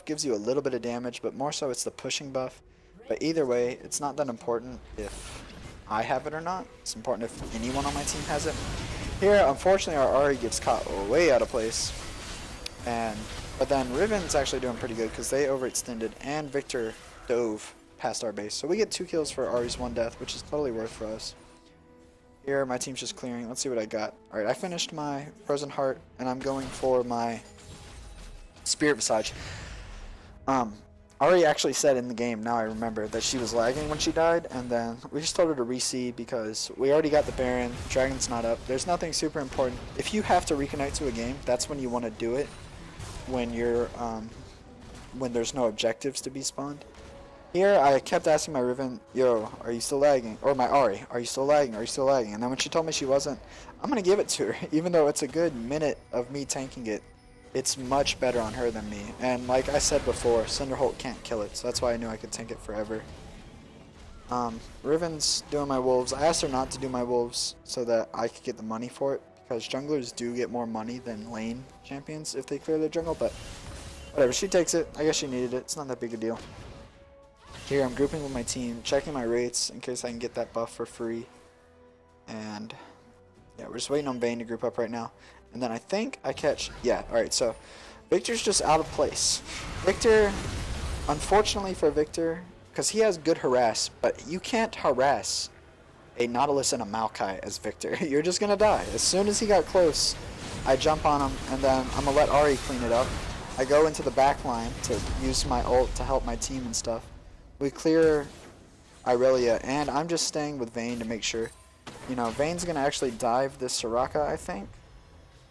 gives you a little bit of damage, but more so it's the pushing buff. But either way, it's not that important if I have it or not. It's important if anyone on my team has it. Here, unfortunately, our Ahri gets caught way out of place. But then Riven's actually doing pretty good because they overextended and Victor dove past our base. So we get 2 kills for Ahri's 1 death, which is totally worth for us. Here, my team's just clearing. Let's see what I got. Alright, I finished my Frozen Heart, and I'm going for my Spirit Visage. Ahri actually said in the game, now I remember, that she was lagging when she died, and then we just told her to reseed because we already got the Baron, Dragon's not up, there's nothing super important. If you have to reconnect to a game, that's when you want to do it, when you're, when there's no objectives to be spawned. Here, I kept asking my Riven, yo, are you still lagging? Or my Ahri, are you still lagging? Are you still lagging? And then when she told me she wasn't, I'm going to give it to her, even though it's a good minute of me tanking it. It's much better on her than me, and like I said before, Cinderholt can't kill it, so that's why I knew I could tank it forever. Riven's doing my wolves. I asked her not to do my wolves so that I could get the money for it, because junglers do get more money than lane champions if they clear their jungle, but whatever, she takes it. I guess she needed it. It's not that big a deal. Here, I'm grouping with my team, checking my rates in case I can get that buff for free, and yeah, we're just waiting on Vayne to group up right now. And then I think I catch, yeah, alright, so Victor's just out of place. Victor, unfortunately for Victor, because he has good harass, but you can't harass a Nautilus and a Maokai as Victor. You're just going to die. As soon as he got close, I jump on him, and then I'm going to let Ahri clean it up. I go into the back line to use my ult to help my team and stuff. We clear Irelia, and I'm just staying with Vayne to make sure. You know, Vayne's going to actually dive this Soraka, I think.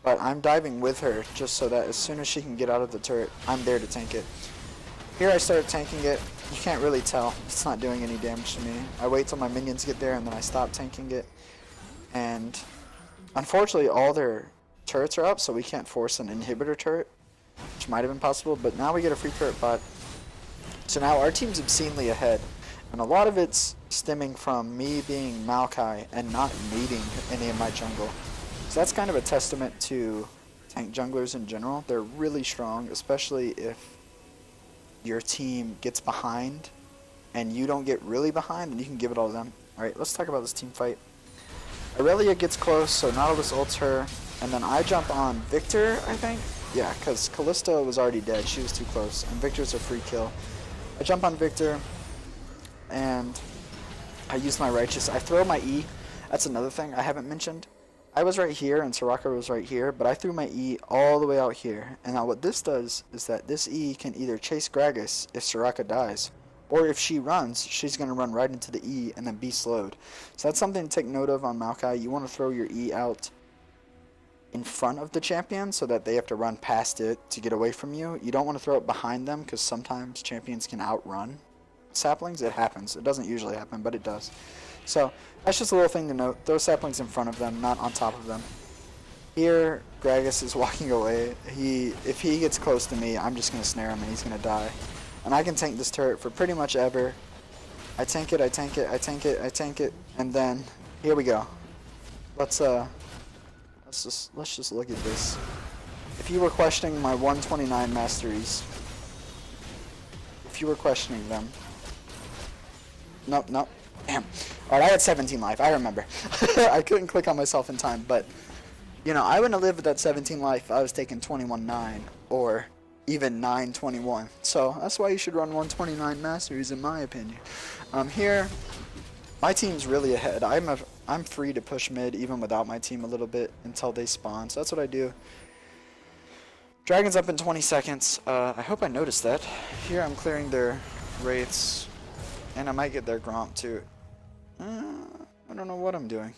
But I'm diving with her just so that as soon as she can get out of the turret, I'm there to tank it. Here I start tanking it. You can't really tell. It's not doing any damage to me. I wait till my minions get there and then I stop tanking it. And unfortunately all their turrets are up, so we can't force an inhibitor turret, which might have been possible, but now we get a free turret bot. So now our team's obscenely ahead. And a lot of it's stemming from me being Maokai and not needing any of my jungle. So that's kind of a testament to tank junglers in general. They're really strong, especially if your team gets behind and you don't get really behind, and you can give it all to them. Alright, let's talk about this team fight. Aurelia gets close, so Nautilus ults her, and then I jump on Victor, I think? Yeah, because Kalista was already dead. She was too close, and Victor's a free kill. I jump on Victor, and I use my Righteous. I throw my E. That's another thing I haven't mentioned. I was right here and Soraka was right here, but I threw my E all the way out here. And now what this does is that this E can either chase Gragas if Soraka dies, or if she runs, she's going to run right into the E and then be slowed. So that's something to take note of on Maokai. You want to throw your E out in front of the champion so that they have to run past it to get away from you. You don't want to throw it behind them because sometimes champions can outrun saplings. It happens. It doesn't usually happen, but it does. So that's just a little thing to note. Throw saplings in front of them, not on top of them. Here, Gragas is walking away. If he gets close to me, I'm just going to snare him and he's going to die. And I can tank this turret for pretty much ever. I tank it, I tank it, I tank it, I tank it, and then here we go. Let's just look at this. If you were questioning my 129 masteries, if you were questioning them, nope. Damn. Alright, I had 17 life. I remember. I couldn't click on myself in time, but, you know, I wouldn't have lived with that 17 life if I was taking 21-9 or even 921. So that's why you should run 129 Masteries in my opinion. Here, my team's really ahead. I'm free to push mid even without my team a little bit until they spawn. So that's what I do. Dragon's up in 20 seconds. I hope I noticed that. Here I'm clearing their wraiths, and I might get their Gromp too. I don't know what I'm doing.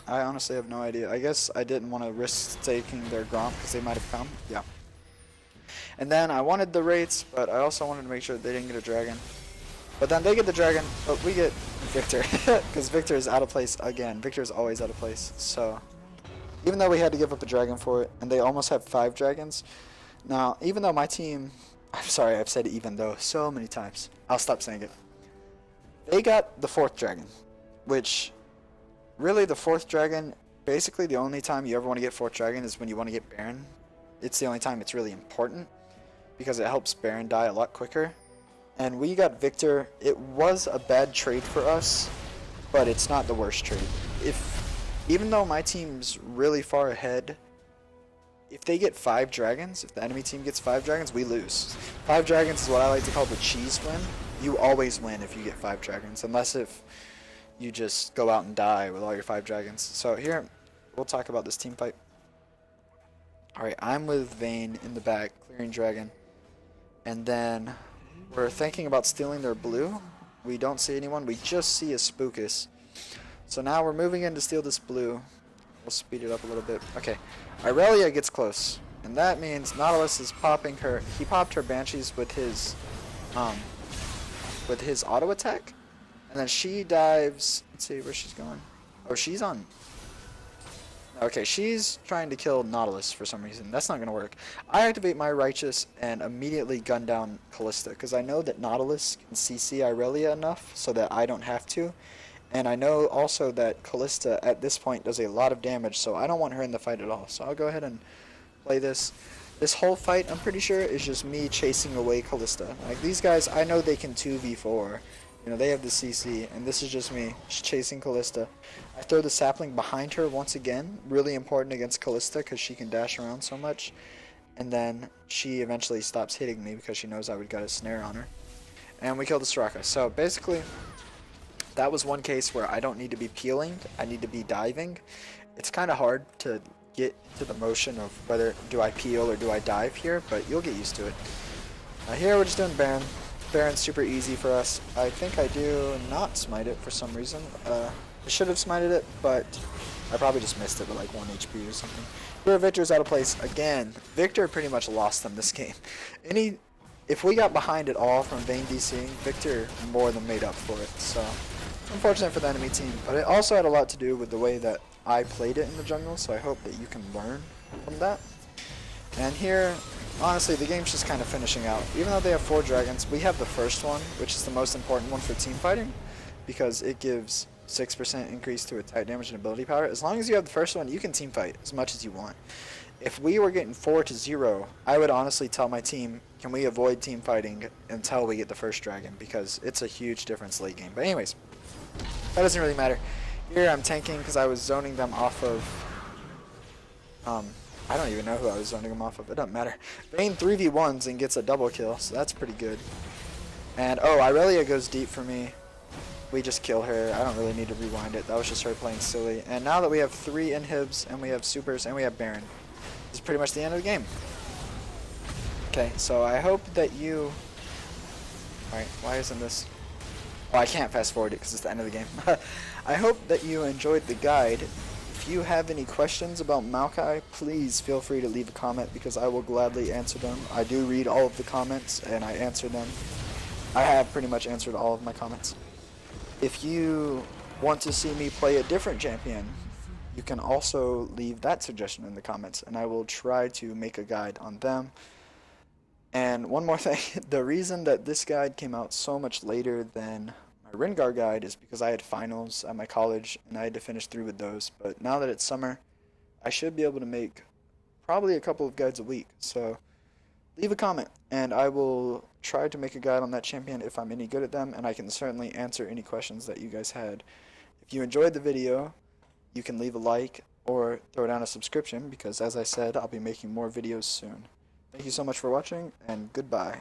I honestly have no idea. I guess I didn't want to risk taking their Gromp because they might have come. Yeah. And then I wanted the wraiths, but I also wanted to make sure they didn't get a dragon. But then they get the dragon, but we get Victor because Victor is out of place again. Victor is always out of place. So even though we had to give up a dragon for it, and they almost have 5 dragons. Now, even though my team, I'm sorry, I've said even though so many times. I'll stop saying it. They got the 4th dragon, which really the 4th dragon, basically the only time you ever want to get 4th dragon is when you want to get Baron. It's the only time it's really important because it helps Baron die a lot quicker. And we got Victor. It was a bad trade for us, but it's not the worst trade. Even though my team's really far ahead, if they get 5 dragons, if the enemy team gets 5 dragons, we lose. 5 dragons is what I like to call the cheese win. You always win if you get 5 dragons, unless if you just go out and die with all your 5 dragons. So here, we'll talk about this team fight. Alright, I'm with Vayne in the back, clearing dragon. And then we're thinking about stealing their blue. We don't see anyone, we just see a Spookus. So now we're moving in to steal this blue. We'll speed it up a little bit. Okay, Irelia gets close. And that means Nautilus is popping her, he popped her Banshees with his auto attack. And then she dives, let's see where she's going. Oh, she's on. Okay, she's trying to kill Nautilus for some reason. That's not going to work. I activate my Righteous and immediately gun down Callista, because I know that Nautilus can CC Irelia enough so that I don't have to. And I know also that Callista at this point does a lot of damage, so I don't want her in the fight at all. So I'll go ahead and play this. This whole fight, I'm pretty sure, is just me chasing away Callista. Like, these guys, I know they can 2v4. You know, they have the CC, and this is just me chasing Callista. I throw the sapling behind her once again, really important against Callista because she can dash around so much. And then she eventually stops hitting me because she knows I would got a snare on her. And we kill the Soraka. So basically, that was one case where I don't need to be peeling, I need to be diving. It's kind of hard to get to the motion of whether do I peel or do I dive here, but you'll get used to it. Here we're just doing Baron. Baron's super easy for us. I think I do not smite it for some reason. I should have smited it, but I probably just missed it with like 1 HP or something. Here Victor's out of place again. Victor pretty much lost them this game. If we got behind at all from Vayne DCing, Victor more than made up for it. So unfortunate for the enemy team, but it also had a lot to do with the way that I played it in the jungle, so I hope that you can learn from that. And here, honestly, the game's just kind of finishing out. Even though they have 4 dragons, we have the first one, which is the most important one for team fighting, because it gives 6% increase to attack damage and ability power. As long as you have the first one, you can team fight as much as you want. If we were getting 4-0, I would honestly tell my team, can we avoid team fighting until we get the first dragon, because it's a huge difference late game. But anyways, that doesn't really matter. Here I'm tanking because I was zoning them off of, I don't even know who I was zoning them off of, it doesn't matter. Vayne 3v1s and gets a double kill, so that's pretty good. And oh, Irelia goes deep for me. We just kill her, I don't really need to rewind it, that was just her playing silly. And now that we have 3 inhibs, and we have supers, and we have Baron, this is pretty much the end of the game. Okay, so I hope that you... Alright, why isn't this... Oh, I can't fast forward it because it's the end of the game. I hope that you enjoyed the guide. If you have any questions about Maokai, please feel free to leave a comment because I will gladly answer them. I do read all of the comments and I answer them. I have pretty much answered all of my comments. If you want to see me play a different champion, you can also leave that suggestion in the comments and I will try to make a guide on them. And one more thing, the reason that this guide came out so much later than my Rengar guide is because I had finals at my college and I had to finish through with those. But now that it's summer, I should be able to make probably a couple of guides a week. So leave a comment and I will try to make a guide on that champion if I'm any good at them, and I can certainly answer any questions that you guys had. If you enjoyed the video, you can leave a like or throw down a subscription because, as I said, I'll be making more videos soon. Thank you so much for watching, and goodbye.